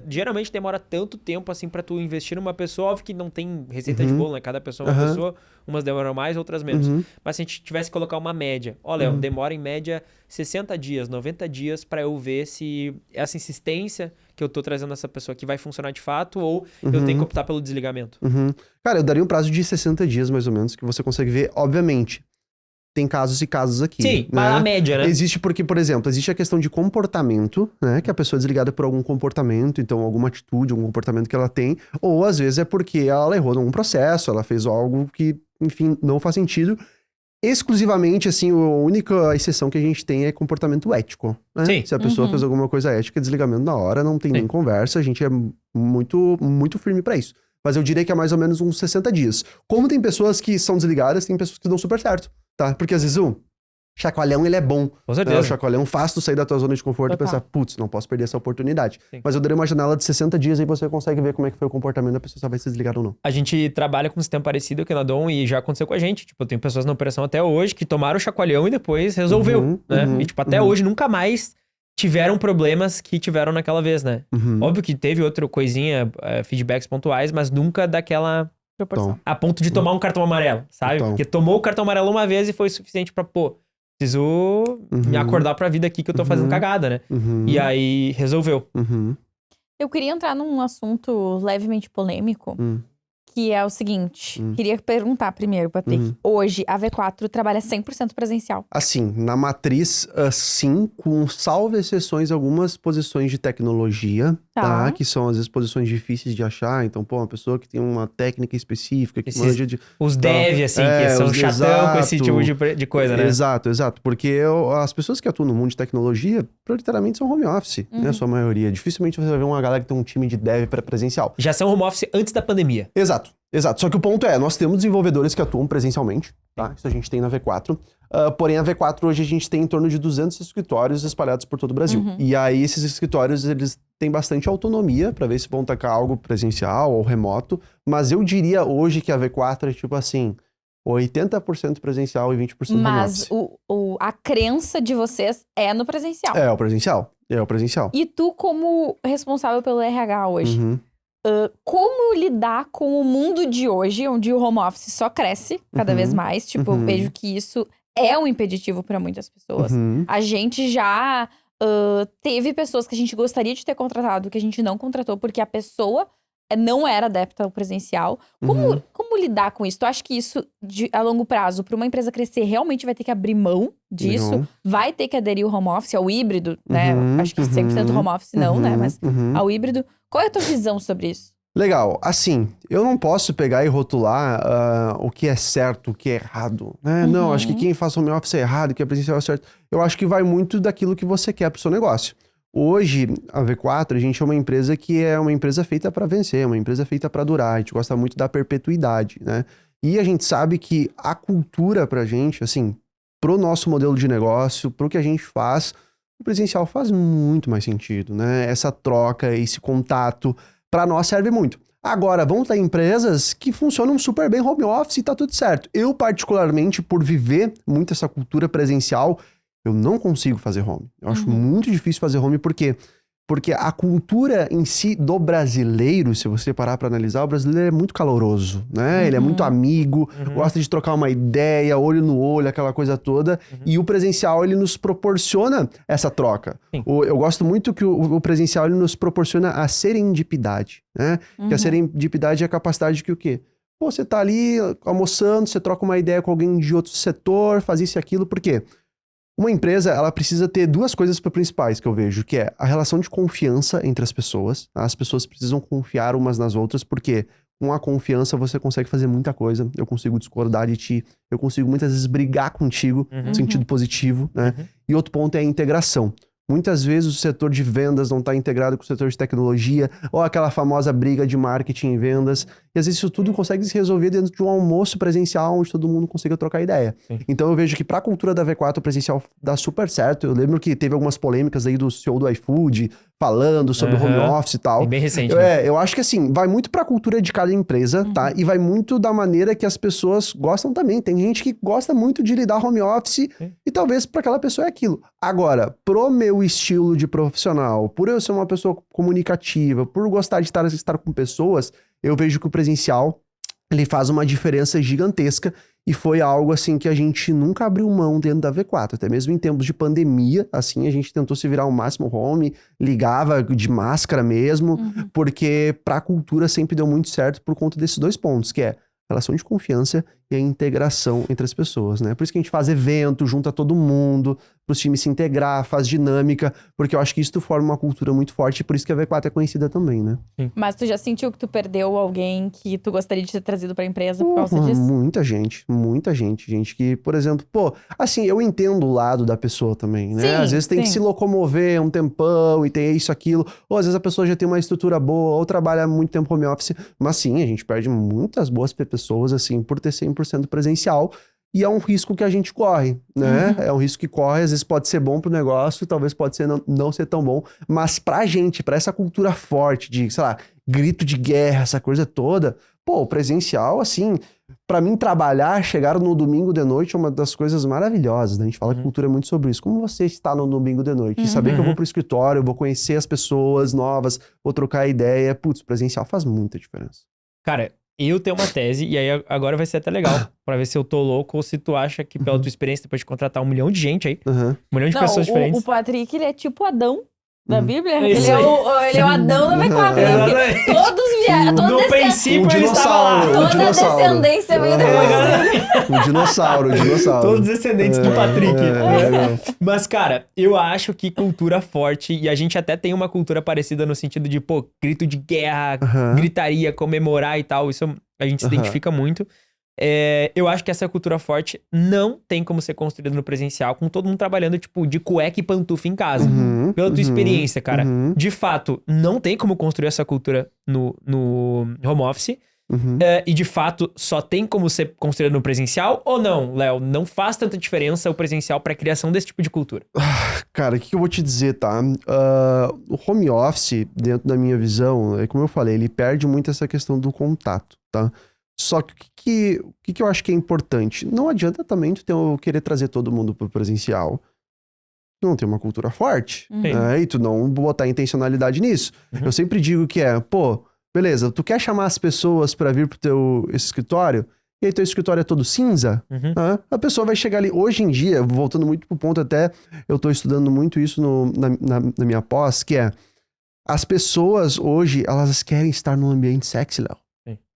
geralmente demora tanto tempo, assim, pra tu investir numa pessoa, óbvio que não tem receita de bolo, né? Cada pessoa é uma pessoa, umas demoram mais, outras menos. Mas se a gente tivesse que colocar uma média, Léo, demora em média 60 dias, 90 dias pra eu ver se essa insistência que eu tô trazendo essa pessoa aqui vai funcionar de fato ou eu tenho que optar pelo desligamento. Cara, eu daria um prazo de 60 dias, mais ou menos, que você consegue ver, obviamente. Tem casos e casos aqui. Sim, né? mas a média, né? Existe porque, por exemplo, existe a questão de comportamento, né? Que a pessoa é desligada por algum comportamento, então alguma atitude, algum comportamento que ela tem. Ou às vezes é porque ela errou num processo, ela fez algo que, enfim, não faz sentido. Exclusivamente, assim, a única exceção que a gente tem é comportamento ético. Né? Sim. Se a pessoa fez alguma coisa ética, desligamento na hora, não tem nem conversa, a gente é muito, muito firme pra isso. Mas eu diria que é mais ou menos uns 60 dias. Como tem pessoas que são desligadas, tem pessoas que dão super certo. Tá? Porque às vezes o chacoalhão, ele é bom. Com certeza. Né? O chacoalhão faz tu sair da tua zona de conforto e pensar, putz, não posso perder essa oportunidade. Sim. Mas eu daria uma janela de 60 dias e você consegue ver como é que foi o comportamento da pessoa, se vai se desligar ou não. A gente trabalha com um sistema parecido aqui na Dom e já aconteceu com a gente. Tipo, eu tenho pessoas na operação até hoje que tomaram o chacoalhão e depois resolveu, né? E tipo, até hoje nunca mais tiveram problemas que tiveram naquela vez, né? Óbvio que teve outra coisinha, feedbacks pontuais, mas nunca daquela... proporção. A ponto de tomar um cartão amarelo, sabe? Porque tomou o cartão amarelo uma vez e foi suficiente pra, preciso me acordar pra vida aqui que eu tô fazendo cagada, né? E aí, resolveu. Eu queria entrar num assunto levemente polêmico, que é o seguinte. Queria perguntar primeiro, Patrick. Hoje, a V4 trabalha 100% presencial? Assim, na matriz, sim, com salvo exceções, algumas posições de tecnologia, tá? Que são, às vezes, posições difíceis de achar. Então, uma pessoa que tem uma técnica específica, que manja de... Os dev, assim, que são chatão com esse tipo de coisa, né? Exato. Porque as pessoas que atuam no mundo de tecnologia, prioritariamente são home office, né? A sua maioria. Dificilmente você vai ver uma galera que tem um time de dev presencial. Já são home office antes da pandemia. Exato. Só que o ponto nós temos desenvolvedores que atuam presencialmente, tá? Isso a gente tem na V4. Porém, a V4 hoje a gente tem em torno de 200 escritórios espalhados por todo o Brasil. E aí, esses escritórios, eles têm bastante autonomia para ver se vão tacar algo presencial ou remoto. Mas eu diria hoje que a V4 é tipo assim, 80% presencial e 20% home office. Mas a crença de vocês é no presencial. É o presencial. E tu, como responsável pelo RH hoje... como lidar com o mundo de hoje, onde o home office só cresce cada vez mais. Tipo, eu vejo que isso é um impeditivo para muitas pessoas. A gente já teve pessoas que a gente gostaria de ter contratado, que a gente não contratou, porque a pessoa não era adepta ao presencial. Como lidar com isso? Tu acha que isso, a longo prazo, para uma empresa crescer, realmente vai ter que abrir mão disso? Vai ter que aderir ao home office, ao híbrido, né? Acho que 100% home office não, né? Mas ao híbrido. Qual é a tua visão sobre isso? Legal. Assim, eu não posso pegar e rotular o que é certo, o que é errado, né? Não, acho que quem faz home office é errado, que é presencial é certo. Eu acho que vai muito daquilo que você quer pro seu negócio. Hoje, a V4, a gente é uma empresa que é uma empresa feita para vencer, uma empresa feita para durar. A gente gosta muito da perpetuidade, né? E a gente sabe que a cultura pra gente, assim, pro nosso modelo de negócio, pro que a gente faz, o presencial faz muito mais sentido, né? Essa troca, esse contato, pra nós serve muito. Agora, vão ter empresas que funcionam super bem home office e tá tudo certo. Eu, particularmente, por viver muito essa cultura presencial, eu não consigo fazer home. Eu acho muito difícil fazer home, por quê? Porque a cultura em si do brasileiro, se você parar para analisar, o brasileiro é muito caloroso, né? Ele é muito amigo, gosta de trocar uma ideia, olho no olho, aquela coisa toda. E o presencial, ele nos proporciona essa troca. Eu gosto muito que o presencial, ele nos proporciona a serendipidade, né? Que a serendipidade é a capacidade que o quê? Pô, você tá ali almoçando, você troca uma ideia com alguém de outro setor, faz isso e aquilo, por quê? Uma empresa, ela precisa ter duas coisas principais que eu vejo, que é a relação de confiança entre as pessoas. As pessoas precisam confiar umas nas outras, porque com a confiança você consegue fazer muita coisa. Eu consigo discordar de ti, eu consigo muitas vezes brigar contigo, no sentido positivo, né? E outro ponto é a integração. Muitas vezes o setor de vendas não está integrado com o setor de tecnologia, ou aquela famosa briga de marketing e vendas. E às vezes isso tudo consegue se resolver dentro de um almoço presencial, onde todo mundo consiga trocar ideia. Então eu vejo que para a cultura da V4 o presencial dá super certo. Eu lembro que teve algumas polêmicas aí do CEO do iFood, falando sobre o home office e tal. Bem recente, né? Eu acho que assim, vai muito pra cultura de cada empresa, tá? E vai muito da maneira que as pessoas gostam também. Tem gente que gosta muito de lidar home office e talvez pra aquela pessoa é aquilo. Agora, pro meu estilo de profissional, por eu ser uma pessoa comunicativa, por gostar de estar com pessoas, eu vejo que o presencial, ele faz uma diferença gigantesca. E foi algo, assim, que a gente nunca abriu mão dentro da V4. Até mesmo em tempos de pandemia, assim, a gente tentou se virar ao máximo home, ligava de máscara mesmo, porque pra cultura sempre deu muito certo por conta desses dois pontos, que é a relação de confiança e a integração entre as pessoas, né? Por isso que a gente faz evento, junta todo mundo, pros times se integrar, faz dinâmica, porque eu acho que isso forma uma cultura muito forte, e por isso que a V4 é conhecida também, né? Mas tu já sentiu que tu perdeu alguém que tu gostaria de ter trazido pra empresa por causa disso? Muita gente. Gente que, por exemplo, pô, assim, eu entendo o lado da pessoa também, né? Às vezes tem que se locomover um tempão e tem isso, aquilo, ou às vezes a pessoa já tem uma estrutura boa, ou trabalha muito tempo home office, mas sim, a gente perde muitas boas pessoas, assim, por ter 100% presencial. E é um risco que a gente corre, né? É um risco que corre, às vezes pode ser bom pro negócio, talvez pode ser não ser tão bom, mas pra gente, pra essa cultura forte de, sei lá, grito de guerra, essa coisa toda, pô, o presencial, assim, pra mim trabalhar, chegar no domingo de noite é uma das coisas maravilhosas, né? A gente fala que cultura é muito sobre isso. Como você está no domingo de noite? E saber que eu vou pro escritório, eu vou conhecer as pessoas novas, vou trocar ideia, putz, presencial faz muita diferença. Cara, eu tenho uma tese, e aí agora vai ser até legal, pra ver se eu tô louco ou se tu acha que pela tua experiência, depois de contratar 1 milhão de gente aí, 1 milhão de pessoas diferentes. O Patrick, ele é tipo Adão da Bíblia. Isso Ele é o Adão da V4. Né? Todos vieram. No princípio ele estava lá. Toda a descendência veio depois. O dinossauro. Todos os descendentes do Patrick. Mas, cara, eu acho que cultura forte, e a gente até tem uma cultura parecida no sentido de, pô, grito de guerra, gritaria, comemorar e tal, isso a gente se identifica muito. Eu acho que essa cultura forte não tem como ser construída no presencial, com todo mundo trabalhando, tipo, de cueca e pantufa em casa. Pela tua experiência, cara. De fato, não tem como construir essa cultura no home office. E de fato, só tem como ser construída no presencial ou não, Léo? Não faz tanta diferença o presencial pra criação desse tipo de cultura? Cara, o que eu vou te dizer, tá? O home office, dentro da minha visão, como eu falei, ele perde muito essa questão do contato, tá? Só que o que eu acho que é importante? Não adianta também tu querer trazer todo mundo pro presencial. Tu não tem uma cultura forte, né? E tu não botar intencionalidade nisso. Eu sempre digo que pô, Beleza, tu quer chamar as pessoas pra vir pro teu esse escritório? E aí teu escritório é todo cinza? A pessoa vai chegar ali. Hoje em dia, voltando muito pro ponto até, eu tô estudando muito isso na minha pós, que é, as pessoas hoje, elas querem estar num ambiente sexy, Léo.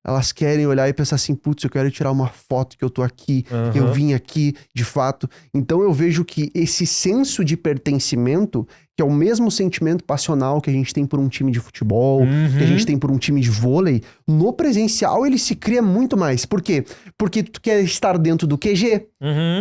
Elas querem olhar e pensar assim, putz, eu quero tirar uma foto que eu tô aqui, que eu vim aqui, de fato. Então eu vejo que esse senso de pertencimento, que é o mesmo sentimento passional que a gente tem por um time de futebol, que a gente tem por um time de vôlei, no presencial ele se cria muito mais. Por quê? Porque tu quer estar dentro do QG,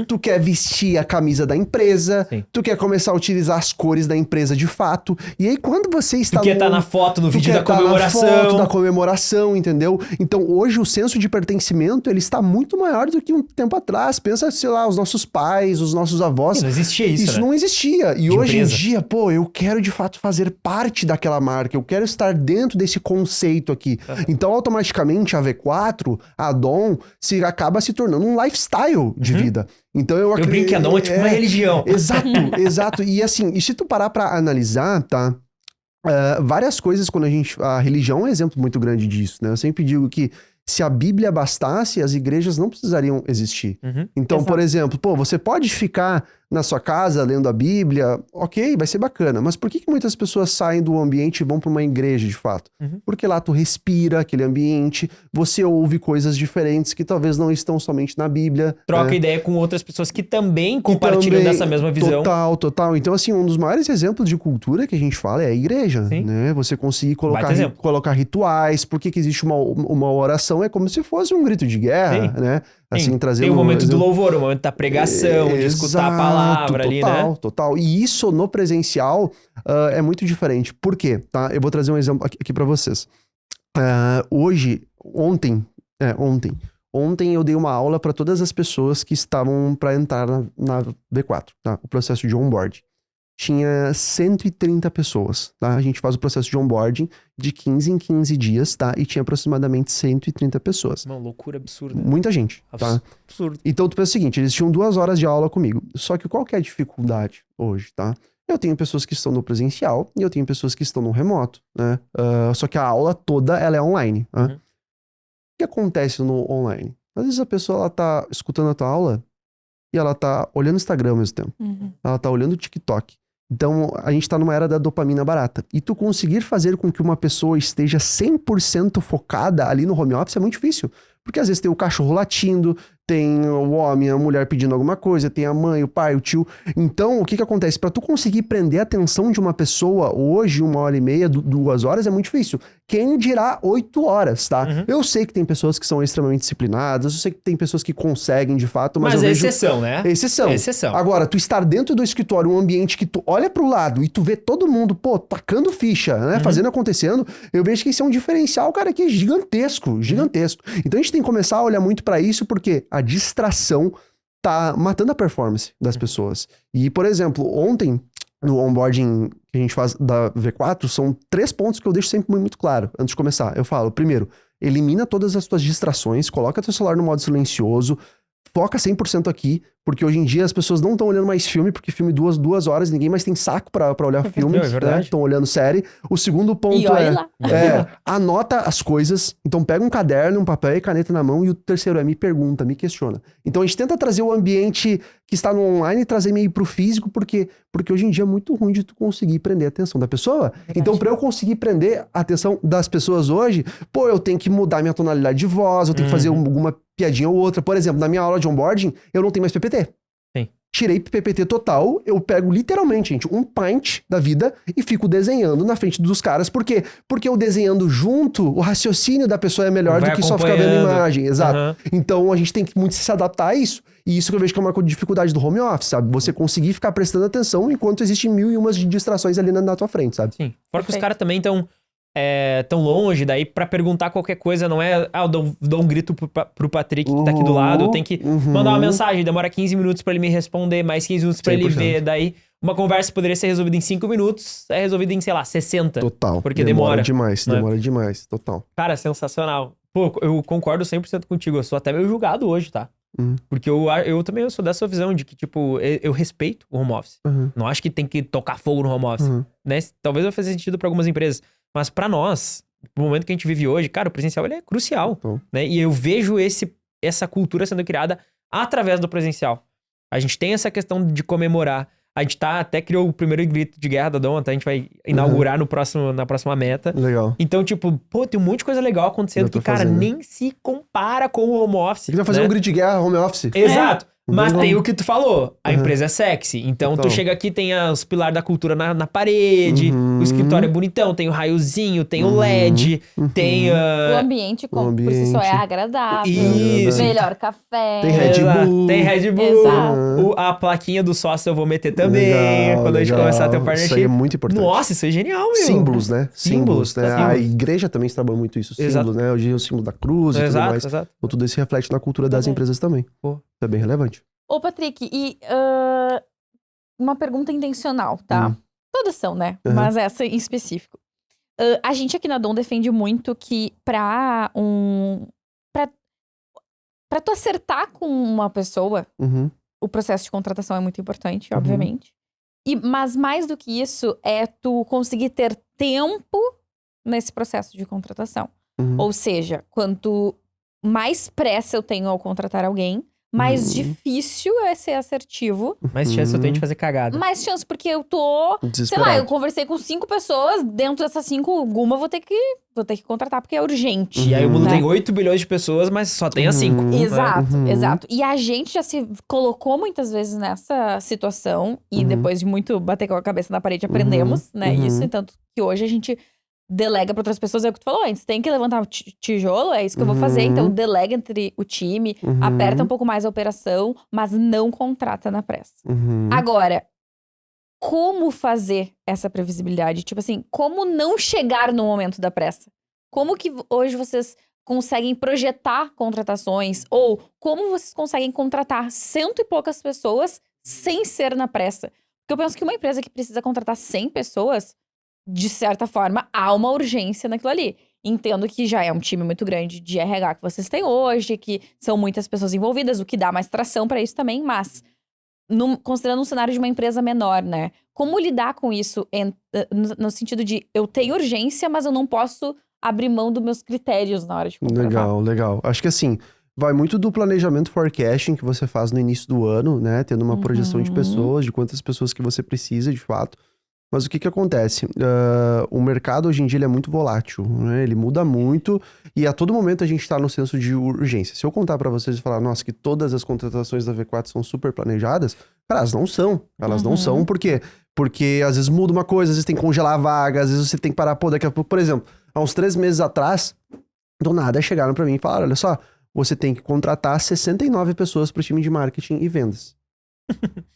tu quer vestir a camisa da empresa, tu quer começar a utilizar as cores da empresa de fato. E aí quando você está... Tu quer estar na foto, no vídeo da comemoração. Na foto da comemoração, entendeu? Então hoje o senso de pertencimento, ele está muito maior do que um tempo atrás. Pensa, sei lá, os nossos pais, os nossos avós. Não existia isso, Isso né? não existia. E De hoje empresa. em dia, pô, eu quero de fato fazer parte daquela marca, eu quero estar dentro desse conceito aqui. Então, automaticamente, a V4, a Dom, acaba se tornando um lifestyle de vida. Então, eu acredito... brinco que a Dom é tipo uma religião. Exato, exato. E assim, e se tu parar pra analisar, tá? Várias coisas, quando a religião é um exemplo muito grande disso, né? Eu sempre digo que se a Bíblia bastasse, as igrejas não precisariam existir. Então, Exato. por exemplo, pô, você pode ficar na sua casa lendo a Bíblia, ok, vai ser bacana, mas por que muitas pessoas saem do ambiente e vão para uma igreja, de fato? Porque lá tu respira aquele ambiente, você ouve coisas diferentes que talvez não estão somente na Bíblia. Troca ideia com outras pessoas que também compartilham dessa mesma visão. Total. Então, assim, um dos maiores exemplos de cultura que a gente fala é a igreja, né? Você conseguir colocar rituais, por que existe uma oração, é como se fosse um grito de guerra, né? Assim, trazendo... Tem o momento do louvor, o momento da pregação, de escutar a palavra ali, né? Total. E isso no presencial é muito diferente. Por quê? Tá? Eu vou trazer um exemplo aqui pra vocês. Ontem eu dei uma aula para todas as pessoas que estavam para entrar na V4, tá? O processo de onboarding. Tinha 130 pessoas, tá? A gente faz o processo de onboarding de 15 em 15 dias, tá? E tinha aproximadamente 130 pessoas. Uma loucura absurda. Muita gente, tá? Absurdo. Então, tu pensa o seguinte, eles tinham 2 horas de aula comigo. Só que qual que é a dificuldade hoje, tá? Eu tenho pessoas que estão no presencial e eu tenho pessoas que estão no remoto, né? Só que a aula toda, ela é online, né? O que acontece no online? Às vezes a pessoa, ela tá escutando a tua aula e ela tá olhando o Instagram ao mesmo tempo. Ela tá olhando o TikTok. Então, a gente tá numa era da dopamina barata. E tu conseguir fazer com que uma pessoa esteja 100% focada ali no home office é muito difícil. Porque às vezes tem o cachorro latindo, tem o homem, a mulher pedindo alguma coisa, tem a mãe, o pai, o tio. Então, o que acontece? Para tu conseguir prender a atenção de uma pessoa hoje, 1h30, 2 horas, é muito difícil. Quem dirá 8 horas, tá? Eu sei que tem pessoas que são extremamente disciplinadas, eu sei que tem pessoas que conseguem, de fato, mas eu vejo... exceção, né? Exceção. Agora, tu estar dentro do escritório, um ambiente que tu olha pro lado e tu vê todo mundo, pô, tacando ficha, né? Fazendo, acontecendo, eu vejo que isso é um diferencial, cara, que é gigantesco. Então, a gente tem que começar a olhar muito pra isso, porque a distração tá matando a performance das pessoas. E, por exemplo, ontem, no onboarding que a gente faz da V4, são 3 pontos que eu deixo sempre muito claro, antes de começar. Eu falo, primeiro, elimina todas as tuas distrações, coloca teu celular no modo silencioso, foca 100% aqui, porque hoje em dia as pessoas não estão olhando mais filme, porque filme 2 horas, ninguém mais tem saco pra olhar filme, é verdade. né? Estão olhando série. O segundo ponto anota as coisas, então pega um caderno, um papel e caneta na mão, e o terceiro é me pergunta, me questiona. Então a gente tenta trazer o ambiente que está no online e trazer meio pro físico, porque hoje em dia é muito ruim de tu conseguir prender a atenção da pessoa. Então pra eu conseguir prender a atenção das pessoas hoje, pô, eu tenho que mudar minha tonalidade de voz, eu tenho que fazer alguma piadinha ou outra. Por exemplo, na minha aula de onboarding, eu não tenho mais PPT. Tirei PPT total, eu pego literalmente, gente, um pint da vida e fico desenhando na frente dos caras. Por quê? Porque eu desenhando junto, o raciocínio da pessoa é melhor do que só ficar vendo imagem. Exato. Então a gente tem que muito se adaptar a isso. E isso que eu vejo que é uma dificuldade do home office, sabe? Você conseguir ficar prestando atenção enquanto existem 1001 distrações ali na tua frente, sabe? Sim. Fora que os caras também estão tão longe, daí pra perguntar qualquer coisa não é... eu dou um grito pro Patrick que tá aqui do lado, eu tenho que mandar uma mensagem, demora 15 minutos pra ele me responder, mais 15 minutos pra 100%. Ele ver, daí uma conversa poderia ser resolvida em 5 minutos, é resolvida em, sei lá, 60. Total. Porque demora demais, né? Demora demais, total. Cara, sensacional. Pô, eu concordo 100% contigo, eu sou até meio julgado hoje, tá? Porque eu também sou dessa visão de que, tipo, eu respeito o home office. Não acho que tem que tocar fogo no home office, né? Talvez vai fazer sentido pra algumas empresas. Mas pra nós, no momento que a gente vive hoje, cara, o presencial ele é crucial, Então. né? E eu vejo essa cultura sendo criada através do presencial. A gente tem essa questão de comemorar. A gente até criou o primeiro grito de guerra da Dom, até a gente vai inaugurar na próxima meta. Legal. Então, tipo, pô, tem um monte de coisa legal acontecendo Eu tô que, cara, fazendo. nem se compara com o home office. Você vai fazer né? um grid de guerra home office? Exato. Mas Bom. tem o que tu falou, a Uhum. empresa é sexy. Então, tu Então. chega aqui, tem os pilares da cultura na parede, Uhum. o escritório é bonitão, tem o raiozinho, tem o LED, tem... O ah, ambiente, O por si só, é ambiente. agradável. Isso. Melhor café. Tem Red Exato. Bull. Tem Red Bull. Exato. A plaquinha do sócio eu vou meter também, Legal, quando a gente legal. começar a ter o Isso partnership. aí é muito importante. Nossa, isso é genial, meu. Símbolos, né? Símbolos, né? símbolos. A igreja também trabalha muito isso, Exato. símbolos, né? Hoje é o símbolo da cruz e tudo Exato, mais. exato. Então tudo isso se reflete na cultura das Também. empresas também. Pô. Isso é bem relevante. Ô, Patrick, e uma pergunta intencional, tá? Todas são, né? Uhum. Mas essa em específico. A gente aqui na Dom defende muito que pra tu acertar com uma pessoa, Uhum. o processo de contratação é muito importante, Uhum. obviamente. Mas mais do que isso, é tu conseguir ter tempo nesse processo de contratação. Uhum. Ou seja, quanto mais pressa eu tenho ao contratar alguém, mais Uhum. difícil é ser assertivo. Mais chance eu tenho de fazer cagada. Mais chance, porque eu tô... Sei Desesperado. lá, eu conversei com 5 pessoas, dentro dessas 5, alguma eu vou ter que contratar, porque é urgente. E aí o mundo Né? tem 8 bilhões de pessoas, mas só tem as 5. Uhum. Exato, Uhum. exato. E a gente já se colocou muitas vezes nessa situação, e Uhum. depois de muito bater com a cabeça na parede, aprendemos, né? Uhum. Isso, e tanto que hoje a gente delega para outras pessoas, é o que tu falou antes, tem que levantar o tijolo, é isso que eu vou fazer, Uhum. então delega entre o time, Uhum. aperta um pouco mais a operação, mas não contrata na pressa. Uhum. Agora, como fazer essa previsibilidade? Tipo assim, como não chegar no momento da pressa? Como que hoje vocês conseguem projetar contratações? Ou como vocês conseguem contratar 100 e poucas pessoas sem ser na pressa? Porque eu penso que uma empresa que precisa contratar 100 pessoas, de certa forma, há uma urgência naquilo ali. Entendo que já é um time muito grande de RH que vocês têm hoje, que são muitas pessoas envolvidas, o que dá mais tração para isso também, mas considerando um cenário de uma empresa menor, né? Como lidar com isso no sentido de eu tenho urgência, mas eu não posso abrir mão dos meus critérios na hora de contratar? Legal, legal. Acho que assim, vai muito do planejamento forecasting que você faz no início do ano, né? Tendo uma projeção de pessoas, de quantas pessoas que você precisa, de fato. Mas o que acontece? O mercado hoje em dia ele é muito volátil, né? Ele muda muito e a todo momento a gente está no senso de urgência. Se eu contar para vocês e falar, nossa, que todas as contratações da V4 são super planejadas, cara, elas não são. Elas não são, por quê? Porque às vezes muda uma coisa, às vezes tem que congelar a vaga, às vezes você tem que parar, daqui a pouco, por exemplo, há uns 3 meses atrás, do nada chegaram para mim e falaram, olha só, você tem que contratar 69 pessoas para o time de marketing e vendas.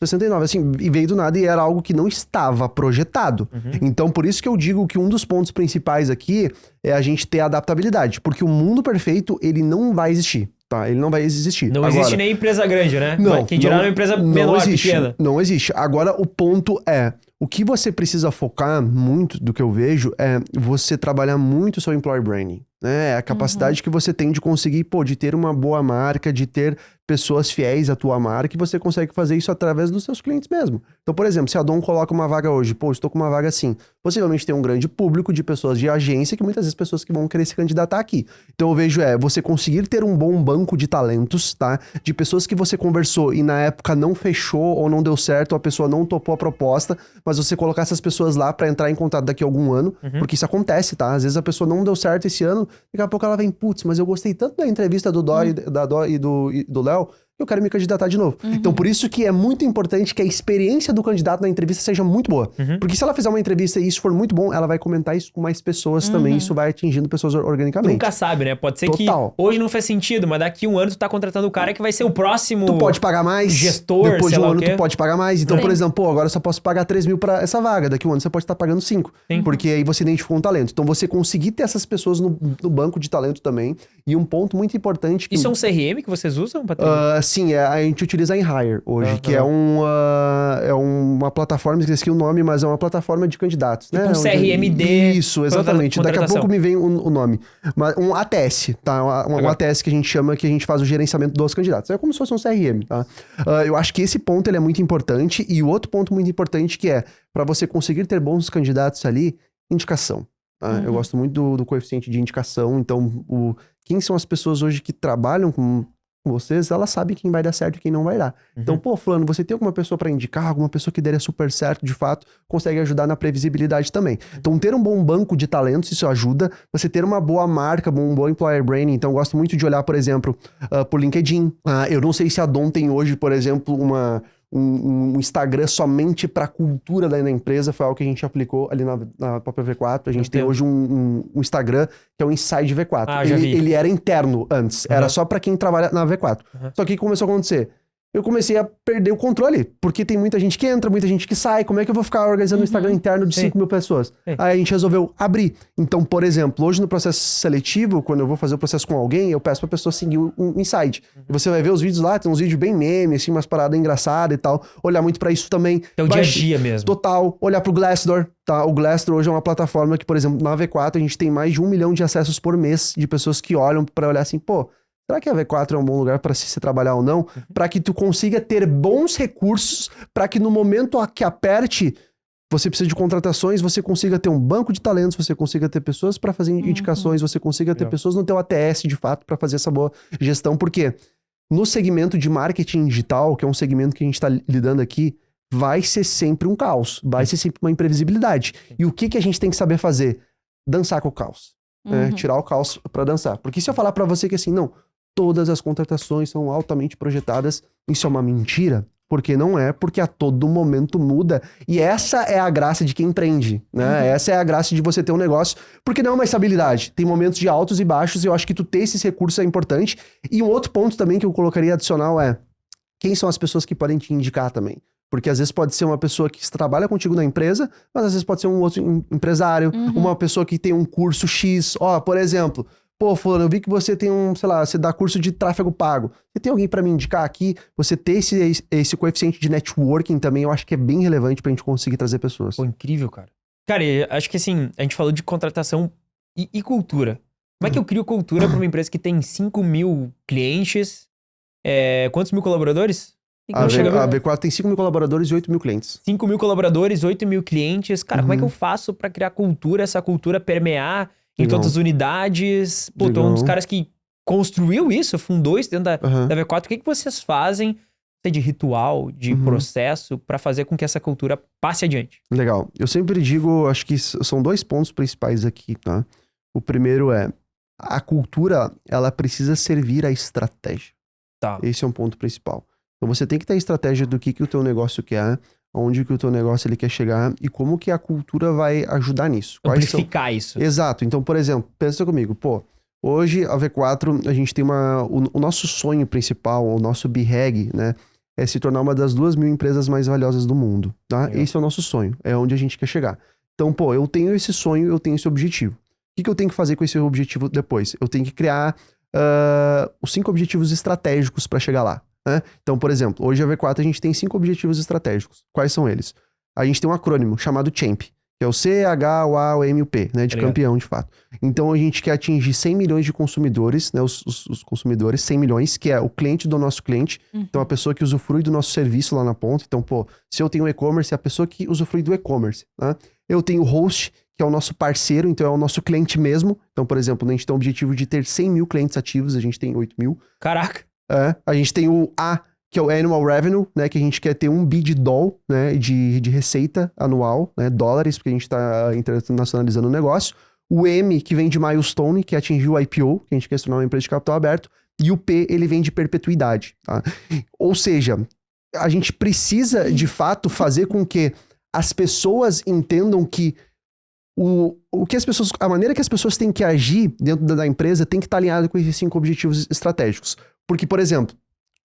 69, assim, e veio do nada e era algo que não estava projetado. Então, por isso que eu digo que um dos pontos principais aqui é a gente ter adaptabilidade, porque o mundo perfeito, ele não vai existir, tá? Ele não vai existir. Não existe nem empresa grande, né? Não. Quem dirá uma empresa menor, pequena. Não existe. Agora, o ponto é, o que você precisa focar muito, do que eu vejo, é você trabalhar muito o seu employer branding, né? É a capacidade que você tem de conseguir, de ter uma boa marca, de ter pessoas fiéis à tua marca, e você consegue fazer isso através dos seus clientes mesmo. Então, por exemplo, se a Dom coloca uma vaga hoje, estou com uma vaga assim, possivelmente tem um grande público de pessoas de agência, que muitas vezes pessoas que vão querer se candidatar aqui. Então, eu vejo você conseguir ter um bom banco de talentos, tá? De pessoas que você conversou e na época não fechou ou não deu certo, ou a pessoa não topou a proposta, mas você colocar essas pessoas lá pra entrar em contato daqui a algum ano, porque isso acontece, tá? Às vezes a pessoa não deu certo esse ano, daqui a pouco ela vem, putz, mas eu gostei tanto da entrevista do Dó da Dó e do Léo, eu quero me candidatar de novo. Então, por isso que é muito importante que a experiência do candidato na entrevista seja muito boa. Porque se ela fizer uma entrevista e isso for muito bom, ela vai comentar isso com mais pessoas também. Isso vai atingindo pessoas organicamente. Nunca sabe, né? Pode ser Total. que hoje não faz sentido, mas daqui 1 ano tu tá contratando o cara que vai ser o próximo... Tu pode pagar mais. gestor, Depois de sei um lá ano o quê. tu pode pagar mais. Então, Sim. por exemplo, agora eu só posso pagar 3 mil pra essa vaga. Daqui a um ano você pode estar pagando 5. Sim. Porque aí você identificou um talento. Então, você conseguir ter essas pessoas no banco de talento também. E um ponto muito importante... Que Isso é um CRM que vocês usam, Patrick? sim, a gente utiliza a Inhire hoje, que é uma plataforma, esqueci o nome, mas é uma plataforma de candidatos, Tipo né? um CRMD. Isso, exatamente. Daqui a contratação. pouco me vem o nome. Mas um ATS, tá? Um ATS que a gente chama, que a gente faz o gerenciamento dos candidatos. É como se fosse um CRM, tá? Eu acho que esse ponto ele é muito importante. E o outro ponto muito importante que é, para você conseguir ter bons candidatos ali, indicação. Tá? Eu gosto muito do coeficiente de indicação. Então, quem são as pessoas hoje que trabalham com vocês, elas sabem quem vai dar certo e quem não vai dar. Então, pô, fulano, você tem alguma pessoa pra indicar, alguma pessoa que daria super certo, de fato, consegue ajudar na previsibilidade também. Então, ter um bom banco de talentos, isso ajuda. Você ter uma boa marca, um bom employer branding. Então, eu gosto muito de olhar, por exemplo, por LinkedIn. Eu não sei se a Dom tem hoje, por exemplo, um Instagram somente para cultura da empresa, foi algo que a gente aplicou ali na própria V4. A gente tem hoje um Instagram que é o Inside V4. Ele era interno antes, era só para quem trabalha na V4. Só que o que começou a acontecer? Eu comecei a perder o controle, porque tem muita gente que entra, muita gente que sai, como é que eu vou ficar organizando um Instagram interno de 5 mil pessoas? Aí a gente resolveu abrir. Então, por exemplo, hoje no processo seletivo, quando eu vou fazer o processo com alguém, eu peço pra pessoa seguir um Inside. E você vai ver os vídeos lá, tem uns vídeos bem meme, assim, umas paradas engraçadas e tal. Olhar muito pra isso também. É o dia a dia mesmo. Total. Olhar pro Glassdoor, tá? O Glassdoor hoje é uma plataforma que, por exemplo, na V4 a gente tem mais de 1 milhão de acessos por mês de pessoas que olham pra olhar assim, pô, será que a V4 é um bom lugar para se trabalhar ou não? Para que tu consiga ter bons recursos, para que no momento que aperte, você precisa de contratações, você consiga ter um banco de talentos, você consiga ter pessoas para fazer indicações, você consiga ter pessoas no teu ATS de fato para fazer essa boa gestão, porque no segmento de marketing digital, que é um segmento que a gente está lidando aqui, vai ser sempre um caos, vai ser sempre uma imprevisibilidade. E o que a gente tem que saber fazer? Dançar com o caos. Tirar o caos para dançar. Porque se eu falar para você que assim, não, todas as contratações são altamente projetadas, isso é uma mentira, porque não é, porque a todo momento muda, e essa é a graça de quem empreende, né? Essa é a graça de você ter um negócio, porque não é uma estabilidade, tem momentos de altos e baixos, e eu acho que tu ter esses recursos é importante. E um outro ponto também que eu colocaria adicional é, quem são as pessoas que podem te indicar também? Porque às vezes pode ser uma pessoa que trabalha contigo na empresa, mas às vezes pode ser um outro empresário, uma pessoa que tem um curso X. Ó, por exemplo, pô, fulano, eu vi que você tem você dá curso de tráfego pago. Você tem alguém pra me indicar aqui? Você ter esse coeficiente de networking também, eu acho que é bem relevante pra gente conseguir trazer pessoas. Pô, incrível, cara. Cara, eu acho que assim, a gente falou de contratação e cultura. Como é que eu crio cultura pra uma empresa que tem 5 mil clientes? Quantos mil colaboradores? A V4 tem 5 mil colaboradores e 8 mil clientes. 5 mil colaboradores, 8 mil clientes. Cara, como é que eu faço pra criar cultura, essa cultura permear em todas as unidades? Pô, tu é um dos caras que construiu isso, fundou isso dentro da V4. O que vocês fazem de ritual, de processo, pra fazer com que essa cultura passe adiante? Legal. Eu sempre digo, acho que são 2 pontos principais aqui, tá? O primeiro é, a cultura, ela precisa servir à estratégia. Tá. Esse é um ponto principal. Então você tem que ter a estratégia do que o teu negócio quer, onde que o teu negócio ele quer chegar e como que a cultura vai ajudar nisso. Amplificar isso. Exato. Então, por exemplo, pensa comigo, pô, hoje a V4, a gente tem o nosso sonho principal, o nosso BHAG, né, é se tornar uma das 2 mil empresas mais valiosas do mundo, tá? Esse é o nosso sonho, é onde a gente quer chegar. Então, pô, eu tenho esse sonho, eu tenho esse objetivo. O que eu tenho que fazer com esse objetivo depois? Eu tenho que criar os 5 objetivos estratégicos para chegar lá. Né? Então, por exemplo, hoje a V4 a gente tem 5 objetivos estratégicos. Quais são eles? A gente tem um acrônimo chamado CHAMP, que é o C-H-O-A-M-U-P, né? De campeão, de fato. Então, a gente quer atingir 100 milhões de consumidores, né? Os consumidores, 100 milhões, que é o cliente do nosso cliente. Então, a pessoa que usufrui do nosso serviço lá na ponta. Então, pô, se eu tenho e-commerce, é a pessoa que usufrui do e-commerce, né? Eu tenho o host, que é o nosso parceiro, então é o nosso cliente mesmo. Então, por exemplo, a gente tem o objetivo de ter 100 mil clientes ativos, a gente tem 8 mil. Caraca! A gente tem o A, que é o Annual Revenue, né? Que a gente quer ter 1 bi de doll, né? De receita anual, né? Dólares, porque a gente tá internacionalizando o negócio. O M, que vem de Milestone, que atingiu o IPO, que a gente quer se tornar uma empresa de capital aberto. E o P, ele vem de perpetuidade, tá? Ou seja, a gente precisa, de fato, fazer com que as pessoas entendam que a maneira que as pessoas têm que agir dentro da empresa tem que estar alinhada com esses 5 objetivos estratégicos. Porque, por exemplo,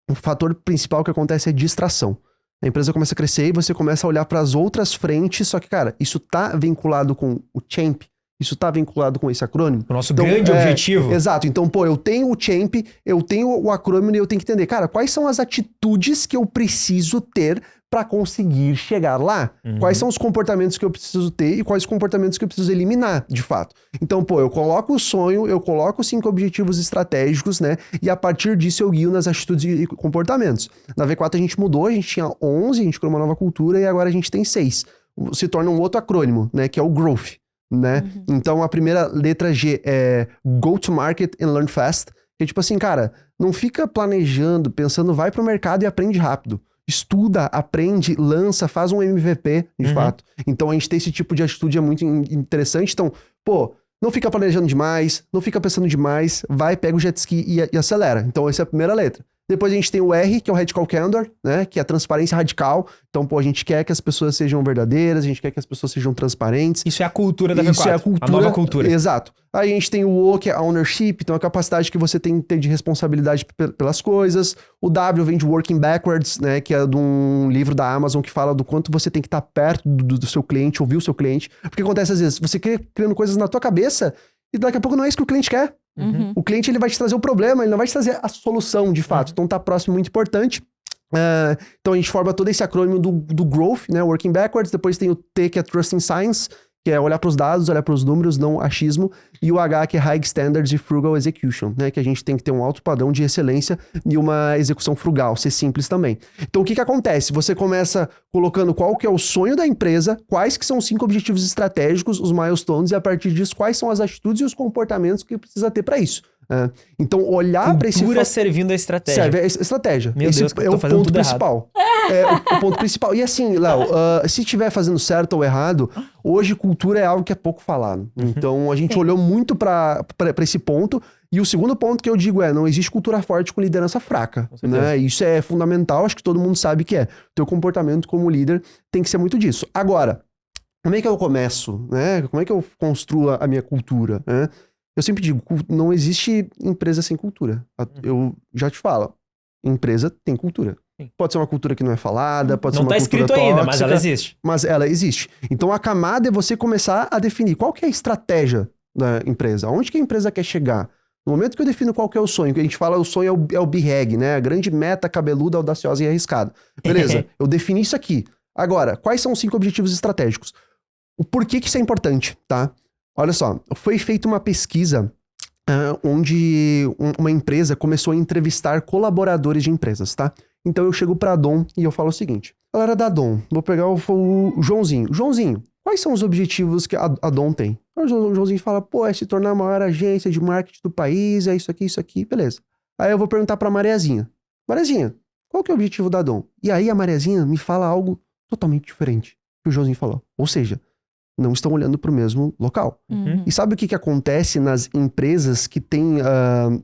o fator principal que acontece é distração. A empresa começa a crescer e você começa a olhar para as outras frentes, só que, cara, isso tá vinculado com o CHAMP, isso tá vinculado com esse acrônimo. O nosso grande objetivo. Exato. Então, pô, eu tenho o CHAMP, eu tenho o acrônimo e eu tenho que entender, cara, quais são as atitudes que eu preciso ter para conseguir chegar lá? Quais são os comportamentos que eu preciso ter e quais comportamentos que eu preciso eliminar, de fato? Então, pô, eu coloco o sonho, eu coloco 5 objetivos estratégicos, né? E a partir disso eu guio nas atitudes e comportamentos. Na V4 a gente mudou, a gente tinha 11, a gente criou uma nova cultura e agora a gente tem 6. Se torna um outro acrônimo, né? Que é o Growth. né? Então, a primeira letra G é Go to Market and Learn Fast. Que é tipo assim, cara, não fica planejando, pensando, vai pro mercado e aprende rápido. Estuda, aprende, lança, faz um MVP, de fato. Então, a gente ter esse tipo de atitude é muito interessante. Então, pô, não fica planejando demais, não fica pensando demais, vai, pega o jet ski e acelera. Então, essa é a primeira letra. Depois a gente tem o R, que é o Radical Candor, né? Que é a transparência radical. Então, pô, a gente quer que as pessoas sejam verdadeiras, a gente quer que as pessoas sejam transparentes. Isso é a cultura da V4. Isso é a cultura. A nova cultura. Exato. Aí a gente tem o O, que é a ownership, então a capacidade que você tem que ter de responsabilidade pelas coisas. O W vem de Working Backwards, né? Que é de um livro da Amazon que fala do quanto você tem que estar perto do seu cliente, ouvir o seu cliente. Porque acontece às vezes, você criando coisas na tua cabeça e daqui a pouco não é isso que o cliente quer. O cliente, ele vai te trazer o problema, ele não vai te trazer a solução, de fato. Então, tá próximo, muito importante. Então, a gente forma todo esse acrônimo do Growth, né? Working Backwards. Depois tem o T, que é Trusting Science, que é olhar para os dados, olhar para os números, não achismo. E o H, que é High Standards e Frugal Execution, né? Que a gente tem que ter um alto padrão de excelência e uma execução frugal, ser simples também. Então, o que acontece? Você começa colocando qual que é o sonho da empresa, quais que são os 5 objetivos estratégicos, os milestones, e a partir disso, quais são as atitudes e os comportamentos que precisa ter para isso. Então, olhar para esse... Cultura servindo a estratégia. Serve a estratégia. Meu esse Deus, que eu é tô o fazendo ponto tudo principal. É o ponto principal. E assim, Léo, se estiver fazendo certo ou errado, hoje cultura é algo que é pouco falado. Então, a gente olhou muito para esse ponto. E o segundo ponto que eu digo não existe cultura forte com liderança fraca. Né? Isso é fundamental, acho que todo mundo sabe que é. Teu comportamento como líder tem que ser muito disso. Agora, como é que eu começo? Né? Como é que eu construo a minha cultura? Né? Eu sempre digo, não existe empresa sem cultura. Eu já te falo, empresa tem cultura. Sim. Pode ser uma cultura que não é falada, pode ser uma cultura tóxica. Não tá escrito ainda, mas ela existe. Mas ela existe. Então a camada é você começar a definir qual que é a estratégia da empresa. Aonde que a empresa quer chegar? No momento que eu defino qual que é o sonho, que a gente fala o sonho é o BREG, né? A grande meta cabeluda, audaciosa e arriscada. Beleza, eu defini isso aqui. Agora, quais são os 5 objetivos estratégicos? O porquê que isso é importante, tá? Olha só, foi feita uma pesquisa onde uma empresa começou a entrevistar colaboradores de empresas, tá? Então eu chego pra Dom e eu falo o seguinte: galera da Dom, vou pegar o Joãozinho. Joãozinho, quais são os objetivos que a Dom tem? O Joãozinho fala, pô, é se tornar a maior agência de marketing do país, é isso aqui, beleza. Aí eu vou perguntar pra Mariazinha. Mariazinha, qual que é o objetivo da Dom? E aí a Mariazinha me fala algo totalmente diferente que o Joãozinho falou. Ou seja, não estão olhando para o mesmo local. E sabe o que acontece nas empresas que tem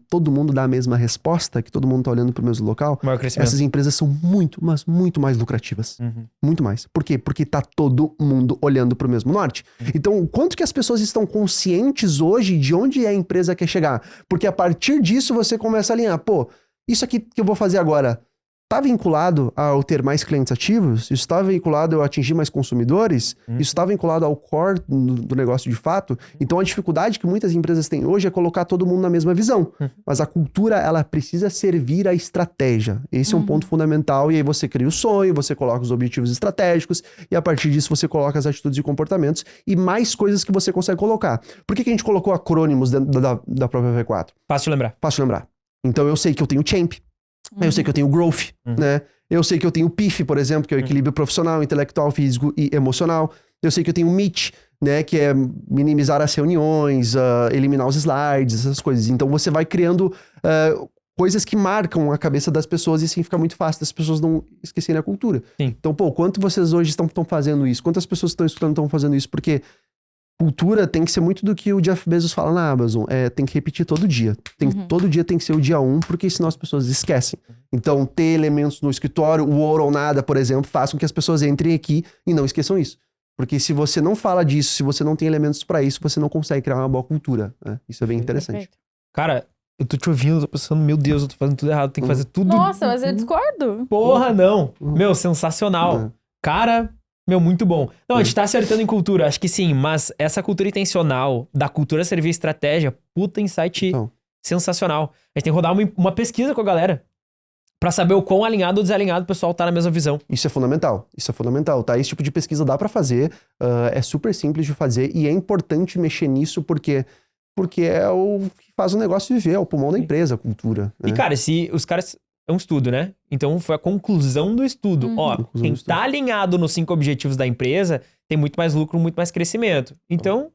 todo mundo dá a mesma resposta, que todo mundo está olhando para o mesmo local? Maior crescimento. Essas empresas são muito, mas muito mais lucrativas. Muito mais. Por quê? Porque tá todo mundo olhando para o mesmo norte. Então, quanto que as pessoas estão conscientes hoje de onde a empresa quer chegar? Porque a partir disso você começa a alinhar, pô, isso aqui que eu vou fazer agora está vinculado ao ter mais clientes ativos? Isso está vinculado a atingir mais consumidores? Isso está vinculado ao core do negócio de fato? Então, a dificuldade que muitas empresas têm hoje é colocar todo mundo na mesma visão. Mas a cultura, ela precisa servir à estratégia. Esse é um ponto fundamental. E aí você cria o sonho, você coloca os objetivos estratégicos e a partir disso você coloca as atitudes e comportamentos e mais coisas que você consegue colocar. Por que a gente colocou acrônimos dentro da própria V4? Fácil de lembrar. Fácil de lembrar. Então, eu sei que eu tenho Champ. Eu sei que eu tenho Growth, né? Eu sei que eu tenho PIF, por exemplo, que é o equilíbrio profissional, intelectual, físico e emocional. Eu sei que eu tenho MIT, né? Que é minimizar as reuniões, eliminar os slides, essas coisas. Então, você vai criando coisas que marcam a cabeça das pessoas e assim fica muito fácil das pessoas não esquecerem a cultura. Sim. Então, pô, quanto vocês hoje estão fazendo isso? Quantas pessoas que estão estudando estão fazendo isso? Porque cultura tem que ser muito do que o Jeff Bezos fala na Amazon. Tem que repetir todo dia. Todo dia tem que ser o dia 1, porque senão as pessoas esquecem. Então, ter elementos no escritório, o ouro ou nada, por exemplo, faz com que as pessoas entrem aqui e não esqueçam isso. Porque se você não fala disso, se você não tem elementos pra isso, você não consegue criar uma boa cultura. Né? Isso é bem interessante. Perfeito. Cara, eu tô te ouvindo, eu tô pensando, meu Deus, eu tô fazendo tudo errado, tem que fazer tudo... Nossa, mas eu discordo. Porra, não. Meu, sensacional. Cara... Meu, muito bom. Não, a gente tá acertando em cultura, acho que sim, mas essa cultura intencional, da cultura servir estratégia, puta insight sensacional. A gente tem que rodar uma pesquisa com a galera pra saber o quão alinhado ou desalinhado o pessoal tá na mesma visão. Isso é fundamental, tá? Esse tipo de pesquisa dá pra fazer, é super simples de fazer e é importante mexer nisso porque é o que faz o negócio viver, é o pulmão da empresa, a cultura. Né? E cara, se os caras... É um estudo, né? Então foi a conclusão do estudo. Ó, quem tá alinhado nos 5 objetivos da empresa tem muito mais lucro, muito mais crescimento. Então,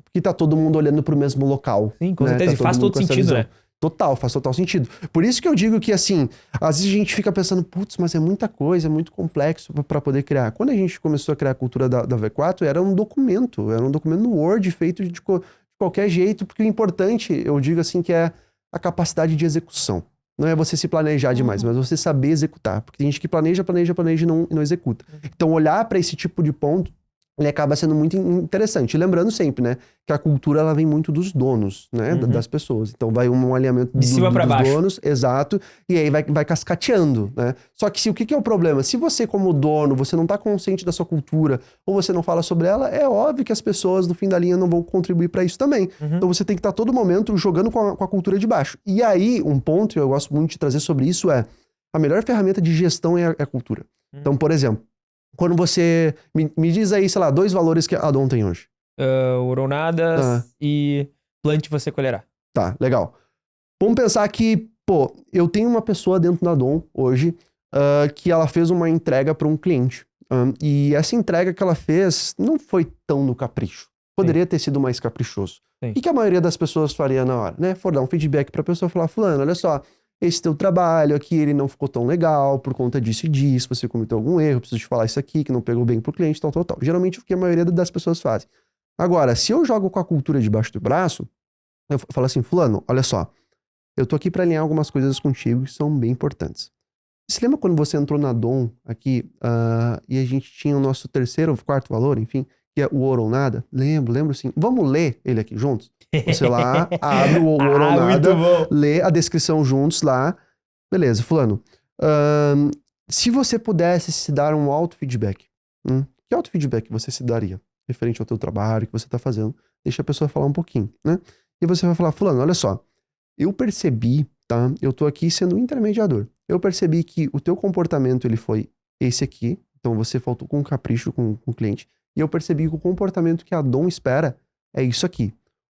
porque tá todo mundo olhando pro mesmo local. Sim, com né? certeza. Tá E faz mundo todo com essa sentido, visão. né? Total, faz total sentido. Por isso que eu digo que, assim, às vezes a gente fica pensando, putz, mas é muita coisa, é muito complexo para poder criar. Quando a gente começou a criar a cultura da V4, era um documento no Word feito de qualquer jeito, porque o importante, eu digo assim, que é a capacidade de execução. Não é você se planejar demais, mas você saber executar. Porque tem gente que planeja e não executa. Então, olhar para esse tipo de ponto, ele acaba sendo muito interessante. E lembrando sempre, né, que a cultura ela vem muito dos donos, né, das pessoas. Então vai um alinhamento de cima para baixo. donos, exato, e aí vai cascateando, né. Só que o que é o problema? Se você como dono, você não tá consciente da sua cultura, ou você não fala sobre ela, é óbvio que as pessoas no fim da linha não vão contribuir para isso também. Então você tem que estar todo momento jogando com a cultura de baixo. E aí, um ponto que eu gosto muito de trazer sobre isso é, a melhor ferramenta de gestão é a cultura. Então, por exemplo, quando você... Me diz aí, sei lá, 2 valores que a Dom tem hoje. Oronadas e plante você colherá. Tá, legal. Vamos pensar que, pô, eu tenho uma pessoa dentro da Dom hoje que ela fez uma entrega para um cliente. E essa entrega que ela fez não foi tão no capricho. Poderia ter sido mais caprichoso. Sim. O que a maioria das pessoas faria na hora, né? For dar um feedback pra pessoa e falar, fulano, olha só, esse teu trabalho aqui, ele não ficou tão legal por conta disso e disso, você cometeu algum erro, preciso te falar isso aqui, que não pegou bem pro cliente, tal. Geralmente o que a maioria das pessoas fazem. Agora, se eu jogo com a cultura debaixo do braço, eu falo assim, fulano, olha só, eu tô aqui pra alinhar algumas coisas contigo que são bem importantes. Você lembra quando você entrou na Dom aqui e a gente tinha o nosso terceiro ou quarto valor, enfim, que é o ouro ou nada? Lembro sim. Vamos ler ele aqui juntos? Você lá, abre o ouro ou nada, lê a descrição juntos lá. Beleza, fulano. Se você pudesse se dar um auto-feedback, que auto-feedback você se daria? Referente ao teu trabalho que você tá fazendo. Deixa a pessoa falar um pouquinho, né? E você vai falar, fulano, olha só. Eu percebi, tá? Eu tô aqui sendo um intermediador. Eu percebi que o teu comportamento, ele foi esse aqui. Então você faltou com capricho com o cliente. E eu percebi que o comportamento que a Dom espera é isso aqui.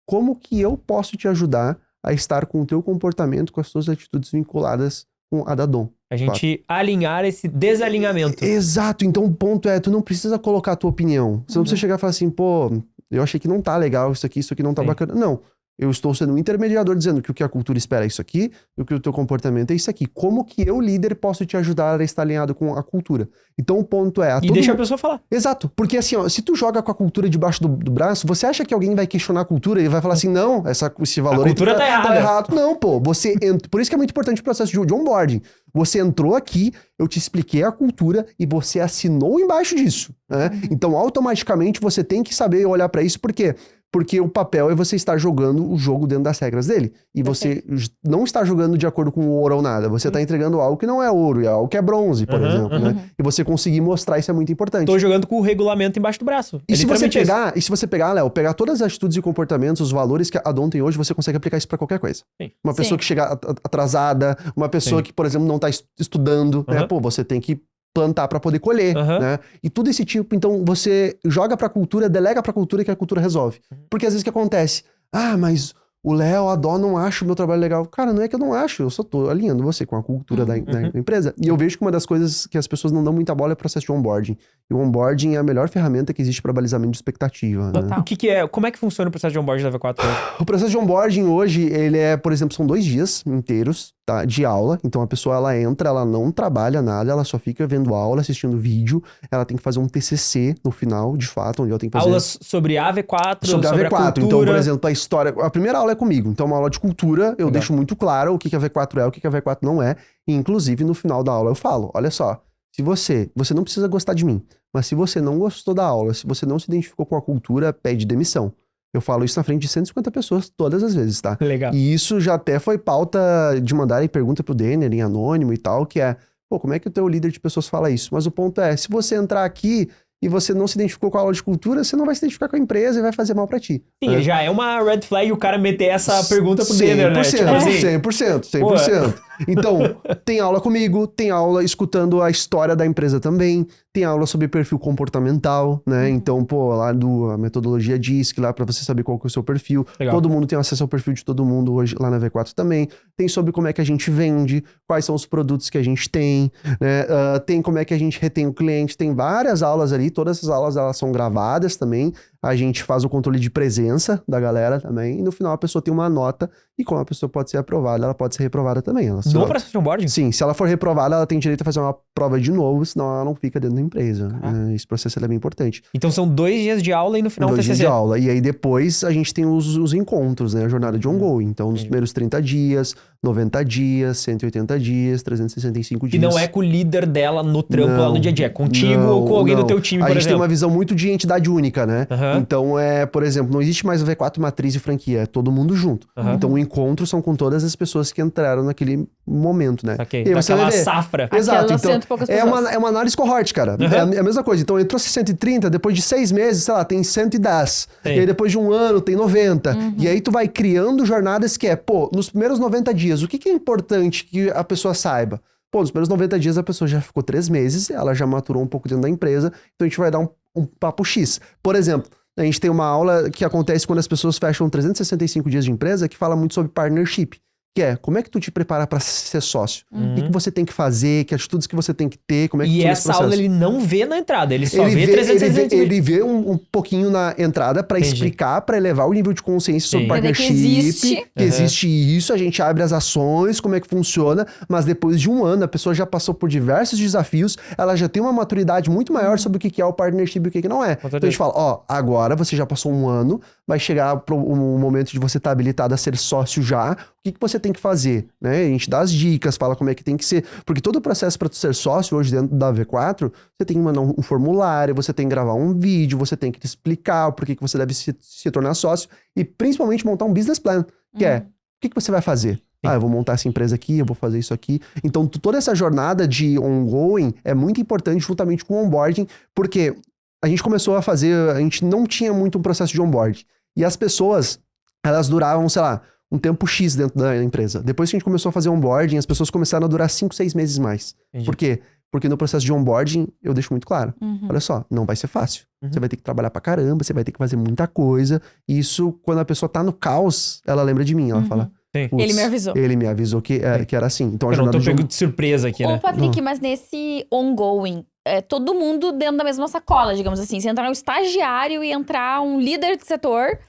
Como que eu posso te ajudar a estar com o teu comportamento, com as tuas atitudes vinculadas com a da Dom? A gente alinhar esse desalinhamento. Exato. Então o ponto é, tu não precisa colocar a tua opinião. Você não precisa chegar e falar assim, pô, eu achei que não tá legal isso aqui não tá bacana. Não. Eu estou sendo um intermediador dizendo que o que a cultura espera é isso aqui e o que o teu comportamento é isso aqui. Como que eu, líder, posso te ajudar a estar alinhado com a cultura? Então o ponto é... E deixa a pessoa falar. Exato. Porque assim, ó, se tu joga com a cultura debaixo do braço, você acha que alguém vai questionar a cultura e vai falar assim, não, esse valor... A cultura tá errada. Tá errado. Não, pô. Por isso que é muito importante o processo de onboarding. Você entrou aqui, eu te expliquei a cultura e você assinou embaixo disso, né? Então automaticamente você tem que saber olhar pra isso, por quê? Porque o papel é você estar jogando o jogo dentro das regras dele. E você não está jogando de acordo com o ouro ou nada. Você está entregando algo que não é ouro, é algo que é bronze, por exemplo, né? E você conseguir mostrar isso é muito importante. Tô jogando com o regulamento embaixo do braço. E se você pegar, Léo, pegar todas as atitudes e comportamentos, os valores que a Dom tem hoje, você consegue aplicar isso pra qualquer coisa. Sim. Uma pessoa que chega atrasada, uma pessoa que, por exemplo, não tá estudando, né? Pô, você tem que plantar pra poder colher, né? E tudo esse tipo, então você joga pra cultura, delega pra cultura que a cultura resolve. Porque às vezes o que acontece? Ah, mas o Léo, a Dó não acha o meu trabalho legal. Cara, não é que eu não acho, eu só tô alinhando você com a cultura da empresa. E eu vejo que uma das coisas que as pessoas não dão muita bola é o processo de onboarding. E o onboarding é a melhor ferramenta que existe para balizamento de expectativa. Né? O que é? Como é que funciona o processo de onboarding da V4 hoje? O processo de onboarding hoje, ele é, por exemplo, são 2 dias inteiros, tá, de aula. Então a pessoa, ela entra, ela não trabalha nada, ela só fica vendo aula, assistindo vídeo. Ela tem que fazer um TCC no final, de fato, onde ela tem que fazer... Aulas sobre a V4, sobre a V4. A cultura. Então, por exemplo, a história... A primeira aula é comigo. Então, uma aula de cultura, eu deixo muito claro o que a V4 é, o que a V4 não é. E, inclusive, no final da aula eu falo, olha só, se você não precisa gostar de mim, mas se você não gostou da aula, se você não se identificou com a cultura, pede demissão. Eu falo isso na frente de 150 pessoas todas as vezes, tá? Legal. E isso já até foi pauta de mandarem pergunta pro Denner em anônimo e tal, que é, pô, como é que o teu líder de pessoas fala isso? Mas o ponto é, se você entrar aqui e você não se identificou com a aula de cultura, você não vai se identificar com a empresa e vai fazer mal pra ti. Sim, já é uma red flag o cara meter essa pergunta pro Denner, né? Tipo assim, 100%. Então, tem aula comigo, tem aula escutando a história da empresa também, tem aula sobre perfil comportamental, né? Então, pô, lá a metodologia diz que lá pra você saber qual que é o seu perfil, legal. Todo mundo tem acesso ao perfil de todo mundo hoje lá na V4 também. Tem sobre como é que a gente vende, quais são os produtos que a gente tem, né? Tem como é que a gente retém o cliente, tem várias aulas ali, todas essas aulas elas são gravadas também. A gente faz o controle de presença da galera também. E no final a pessoa tem uma nota. E como a pessoa pode ser aprovada, ela pode ser reprovada também. No processo de onboarding? Sim, se ela for reprovada, ela tem direito a fazer uma prova de novo, senão ela não fica dentro da empresa. Esse processo é bem importante. Então são 2 dias de aula e no final 2 o TCC. dias de aula. E aí depois a gente tem os encontros, né? A jornada de ongoing. Então, nos primeiros 30 dias, 90 dias, 180 dias, 365 dias. E não é com o líder dela no trampo lá no dia a dia. É contigo ou com alguém do teu time, por exemplo. A gente tem uma visão muito de entidade única, né? Uhum. Então, por exemplo, não existe mais o V4 matriz e franquia. É todo mundo junto. Uhum. Então, o encontro são com todas as pessoas que entraram naquele momento, né? Ok. E aí você vai Daquela ver. safra. Exato. Então, é uma uma análise cohort, cara. Uhum. É a mesma coisa. Então, entrou 130, depois de 6 meses, sei lá, tem 110. Sim. E aí, depois de um ano, tem 90. E aí, tu vai criando jornadas que nos primeiros 90 dias, o que é importante que a pessoa saiba? Pô, nos primeiros 90 dias, a pessoa já ficou 3 meses, ela já maturou um pouco dentro da empresa, então a gente vai dar um papo X. Por exemplo, a gente tem uma aula que acontece quando as pessoas fecham 365 dias de empresa, que fala muito sobre partnership. Que é, como é que tu te prepara para ser sócio? O que você tem que fazer, que atitudes que você tem que ter, como é que E essa aula ele não vê na entrada, ele só vê 365. Ele vê um pouquinho na entrada para explicar, para elevar o nível de consciência sobre partnership, que existe isso, a gente abre as ações, como é que funciona, mas depois de um ano, a pessoa já passou por diversos desafios, ela já tem uma maturidade muito maior sobre o que é o partnership e o que não é. Então a gente fala, agora você já passou um ano, vai chegar o momento de você estar habilitado a ser sócio já, o que você tem que fazer, né? A gente dá as dicas, fala como é que tem que ser, porque todo o processo para tu ser sócio hoje dentro da V4, você tem que mandar um formulário, você tem que gravar um vídeo, você tem que explicar por que você deve se tornar sócio e principalmente montar um business plan, que é, o que você vai fazer? Eu vou montar essa empresa aqui, eu vou fazer isso aqui. Então, toda essa jornada de ongoing é muito importante juntamente com o onboarding, porque a gente começou a fazer, a gente não tinha muito um processo de onboarding. E as pessoas, elas duravam, sei lá, um tempo X dentro da empresa. Depois que a gente começou a fazer onboarding, as pessoas começaram a durar 5, 6 meses mais. Entendi. Por quê? Porque no processo de onboarding, eu deixo muito claro. Olha só, não vai ser fácil. Você vai ter que trabalhar pra caramba, você vai ter que fazer muita coisa. E isso, quando a pessoa tá no caos, ela lembra de mim. Ela fala... Ele me avisou. Ele me avisou que era assim. Então, eu não tô pego de surpresa aqui, né? Ô, Patrick, mas nesse ongoing, todo mundo dentro da mesma sacola, digamos assim. Se entrar um estagiário e entrar um líder de setor...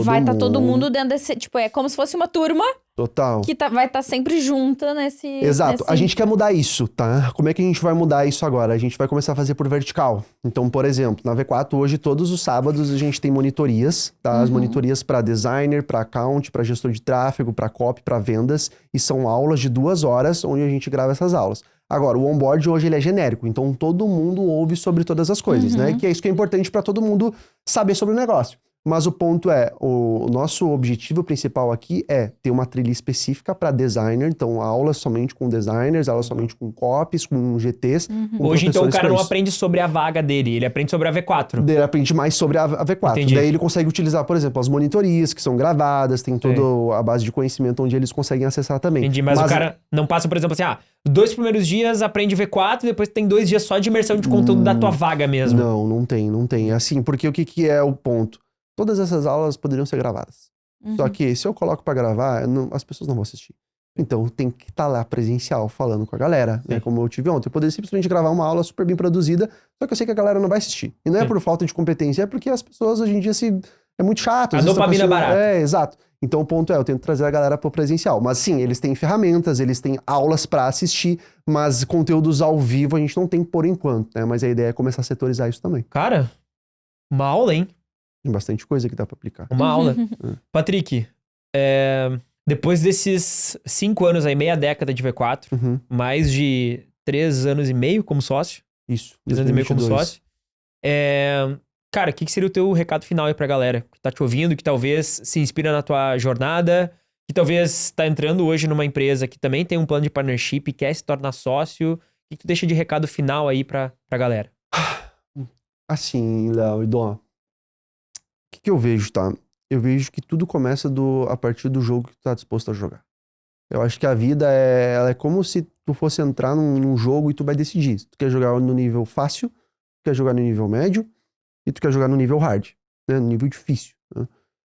vai estar todo mundo dentro desse... Tipo, é como se fosse uma turma... Total. Que vai estar sempre junta nesse... Exato. A gente quer mudar isso, tá? Como é que a gente vai mudar isso agora? A gente vai começar a fazer por vertical. Então, por exemplo, na V4, hoje, todos os sábados, a gente tem monitorias, tá? As monitorias para designer, para account, para gestor de tráfego, para copy, para vendas. E são aulas de 2 horas, onde a gente grava essas aulas. Agora, o onboard hoje ele é genérico, então todo mundo ouve sobre todas as coisas, né? Que é isso que é importante para todo mundo saber sobre o negócio. Mas o ponto é, o nosso objetivo principal aqui é ter uma trilha específica para designer, então aulas somente com designers, aulas somente com copies, com GTs. Com hoje, então, o cara não isso. aprende sobre a vaga dele, ele aprende sobre a V4. Ele aprende mais sobre a V4. Entendi. Daí ele consegue utilizar, por exemplo, as monitorias que são gravadas, tem toda a base de conhecimento onde eles conseguem acessar também. Entendi, mas o cara não passa, por exemplo, assim, 2 primeiros dias aprende V4, depois tem 2 dias só de imersão de conteúdo da tua vaga mesmo. Não tem. É assim, porque o que é o ponto? Todas essas aulas poderiam ser gravadas. Só que se eu coloco pra gravar, as pessoas não vão assistir. Então tem que estar lá presencial, falando com a galera, né? Como eu tive ontem. Eu poderia simplesmente gravar uma aula super bem produzida, só que eu sei que a galera não vai assistir. E não é por falta de competência, é porque as pessoas hoje em dia é muito chato. A dopamina é barata. Exato. Então o ponto eu tento trazer a galera pro presencial. Mas sim, eles têm ferramentas, eles têm aulas pra assistir, mas conteúdos ao vivo a gente não tem por enquanto, né? Mas a ideia é começar a setorizar isso também. Cara, uma aula, hein? Tem bastante coisa que dá pra aplicar. Uma aula. Patrick, depois desses 5 anos aí, meia década de V4, mais de 3 anos e meio como sócio. Isso. 3 anos e meio como sócio. Cara, o que seria o teu recado final aí pra galera que tá te ouvindo, que talvez se inspira na tua jornada, que talvez tá entrando hoje numa empresa que também tem um plano de partnership e quer se tornar sócio? O que tu deixa de recado final aí pra galera? Assim, Léo e Dom, o que eu vejo, tá? Eu vejo que tudo começa a partir do jogo que tu tá disposto a jogar. Eu acho que a vida ela é como se tu fosse entrar num jogo e tu vai decidir. Tu quer jogar no nível fácil, tu quer jogar no nível médio e tu quer jogar no nível hard, né? No nível difícil. Né?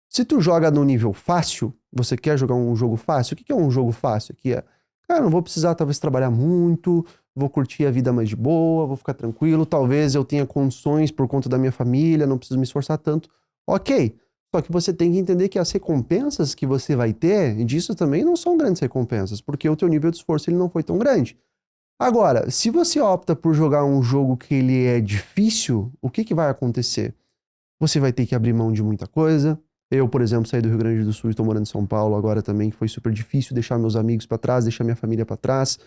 Se tu joga no nível fácil, você quer jogar um jogo fácil, o que é um jogo fácil? Que cara, não vou precisar talvez trabalhar muito, vou curtir a vida mais de boa, vou ficar tranquilo, talvez eu tenha condições por conta da minha família, não preciso me esforçar tanto. Ok. Só que você tem que entender que as recompensas que você vai ter disso também não são grandes recompensas, porque o teu nível de esforço ele não foi tão grande. Agora, se você opta por jogar um jogo que ele é difícil, o que vai acontecer? Você vai ter que abrir mão de muita coisa. Eu, por exemplo, saí do Rio Grande do Sul e estou morando em São Paulo agora também, que foi super difícil deixar meus amigos para trás, deixar minha família para trás.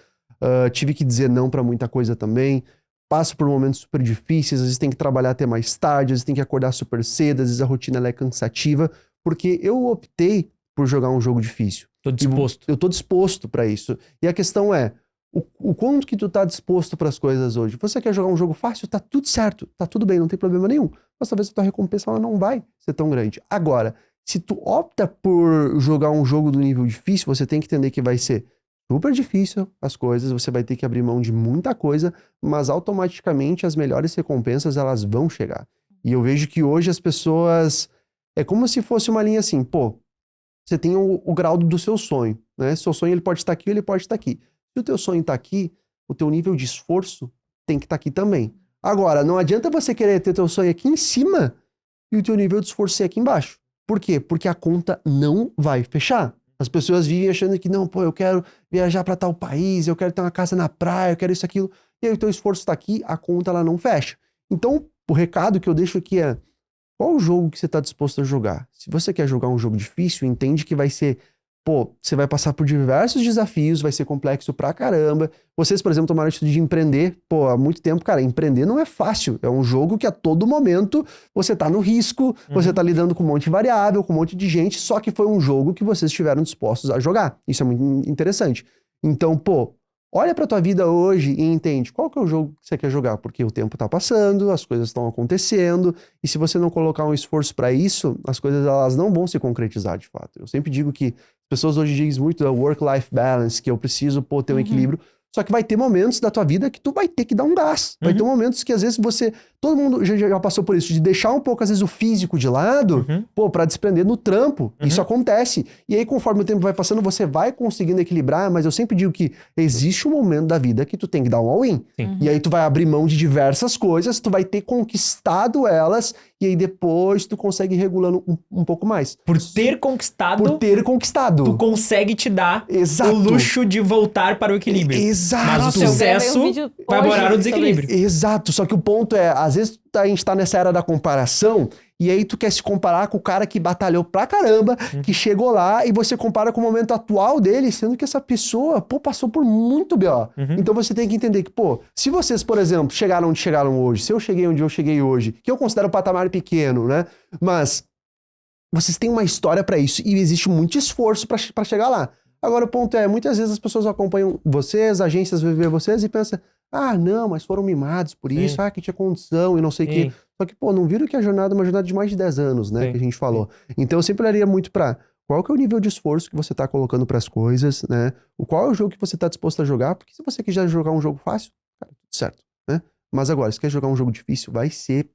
Tive que dizer não para muita coisa também. Passo por momentos super difíceis, às vezes tem que trabalhar até mais tarde, às vezes tem que acordar super cedo, às vezes a rotina ela é cansativa, porque eu optei por jogar um jogo difícil. Tô disposto. Eu tô disposto para isso. E a questão é, o quanto que tu tá disposto para as coisas hoje? Você quer jogar um jogo fácil? Tá tudo certo, tá tudo bem, não tem problema nenhum. Mas talvez a tua recompensa ela não vai ser tão grande. Agora, se tu opta por jogar um jogo do nível difícil, você tem que entender que vai ser super difícil as coisas, você vai ter que abrir mão de muita coisa, mas automaticamente as melhores recompensas elas vão chegar. E eu vejo que hoje as pessoas... É como se fosse uma linha assim, pô, você tem o grau do seu sonho, né? Seu sonho ele pode estar aqui ou ele pode estar aqui. Se o teu sonho está aqui, o teu nível de esforço tem que estar aqui também. Agora, não adianta você querer ter teu sonho aqui em cima e o teu nível de esforço ser aqui embaixo. Por quê? Porque a conta não vai fechar. As pessoas vivem achando que, não, pô, eu quero viajar para tal país, eu quero ter uma casa na praia, eu quero isso, aquilo. E aí o teu esforço está aqui, a conta ela não fecha. Então, o recado que eu deixo aqui é, qual o jogo que você está disposto a jogar? Se você quer jogar um jogo difícil, entende que vai ser, pô, você vai passar por diversos desafios, vai ser complexo pra caramba. Vocês, por exemplo, tomaram a atitude de empreender, pô, há muito tempo, cara, empreender não é fácil. É um jogo que a todo momento você tá no risco, você tá lidando com um monte de variável, com um monte de gente, só que foi um jogo que vocês estiveram dispostos a jogar. Isso é muito interessante. Então, pô, olha pra tua vida hoje e entende qual que é o jogo que você quer jogar, porque o tempo tá passando, as coisas estão acontecendo, e se você não colocar um esforço pra isso, as coisas elas não vão se concretizar de fato. Eu sempre digo que as pessoas hoje dizem muito da work-life balance, que eu preciso, pô, ter um equilíbrio, só que vai ter momentos da tua vida que tu vai ter que dar um gás. Vai ter momentos que às vezes todo mundo já passou por isso, de deixar um pouco às vezes o físico de lado, pô, pra desprender no trampo. Isso acontece. E aí conforme o tempo vai passando, você vai conseguindo equilibrar, mas eu sempre digo que existe um momento da vida que tu tem que dar um all-in. E aí tu vai abrir mão de diversas coisas, tu vai ter conquistado elas, e aí depois tu consegue ir regulando um pouco mais. Por ter conquistado, tu consegue te dar o luxo de voltar para o equilíbrio. Exato. Mas o sucesso vai morar no desequilíbrio. Exato. Só que o ponto é, às vezes a gente tá nessa era da comparação, e aí tu quer se comparar com o cara que batalhou pra caramba, que chegou lá, e você compara com o momento atual dele, sendo que essa pessoa, pô, passou por muito B.O. Então você tem que entender que, pô, se vocês, por exemplo, chegaram onde chegaram hoje, se eu cheguei onde eu cheguei hoje, que eu considero um patamar pequeno, né? Mas vocês têm uma história pra isso, e existe muito esforço pra chegar lá. Agora o ponto é, muitas vezes as pessoas acompanham vocês, agências vê vocês e pensam, ah, não, mas foram mimados por isso, que tinha condição e não sei o quê. Só que, pô, não viram que a jornada é uma jornada de mais de 10 anos, né, que a gente falou. Então eu sempre olharia muito pra qual que é o nível de esforço que você tá colocando pras coisas, né, qual é o jogo que você tá disposto a jogar, porque se você quiser jogar um jogo fácil, cara, tudo certo, né. Mas agora, se quer jogar um jogo difícil, vai ser,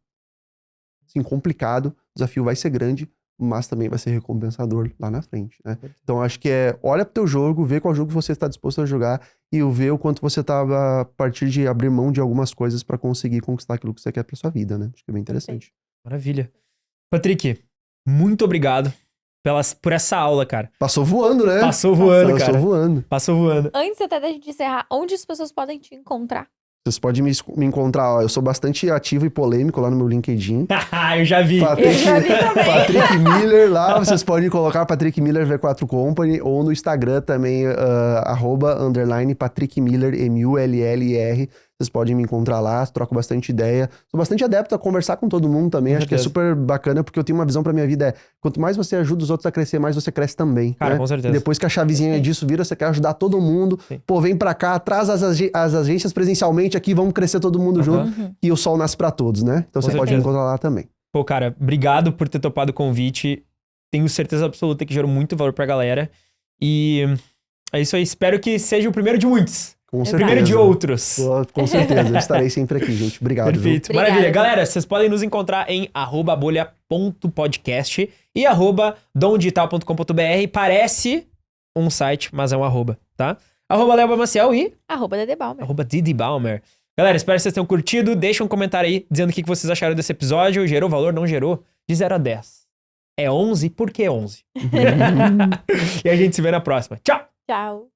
assim, complicado, o desafio vai ser grande, mas também vai ser recompensador lá na frente, né? Então acho que olha pro teu jogo, vê qual jogo você está disposto a jogar e vê o quanto você tá a partir de abrir mão de algumas coisas para conseguir conquistar aquilo que você quer pra sua vida, né? Acho que é bem interessante. Maravilha. Patrick, muito obrigado por essa aula, cara. Passou voando, né? Passou voando, cara. Passou voando. Antes até da gente encerrar, onde as pessoas podem te encontrar? Vocês podem me encontrar, ó, eu sou bastante ativo e polêmico lá no meu LinkedIn. Eu já vi. Eu já vi também. Patrick Miller, lá vocês podem colocar Patrick Miller V4 Company, ou no Instagram também, @_ Patrick Miller, MULLR. Vocês podem me encontrar lá, troco bastante ideia. Sou bastante adepto a conversar com todo mundo também. Acho que é super bacana, porque eu tenho uma visão pra minha vida, quanto mais você ajuda os outros a crescer, mais você cresce também. Cara, né? com certeza. E depois que a chavezinha disso vira, você quer ajudar todo mundo. Pô, vem pra cá, traz as agências presencialmente aqui, vamos crescer todo mundo junto. E o sol nasce pra todos, né? Então você pode me encontrar lá também. Pô, cara, obrigado por ter topado o convite. Tenho certeza absoluta que gerou muito valor pra galera. E é isso aí. Espero que seja o primeiro de muitos. Com certeza. Primeiro de outros. Com certeza, eu estarei sempre aqui, gente. Obrigado. Perfeito. Obrigada. Maravilha. Galera, vocês podem nos encontrar em @bolha.podcast e @domdigital.com.br. Parece um site, mas é um @, tá? @Léo Maciel e @DD Balmer. @Didi Balmer. Galera, espero que vocês tenham curtido. Deixa um comentário aí dizendo o que vocês acharam desse episódio. Gerou valor, não gerou? De 0 a 10. É 11? Por que 11? E a gente se vê na próxima. Tchau! Tchau.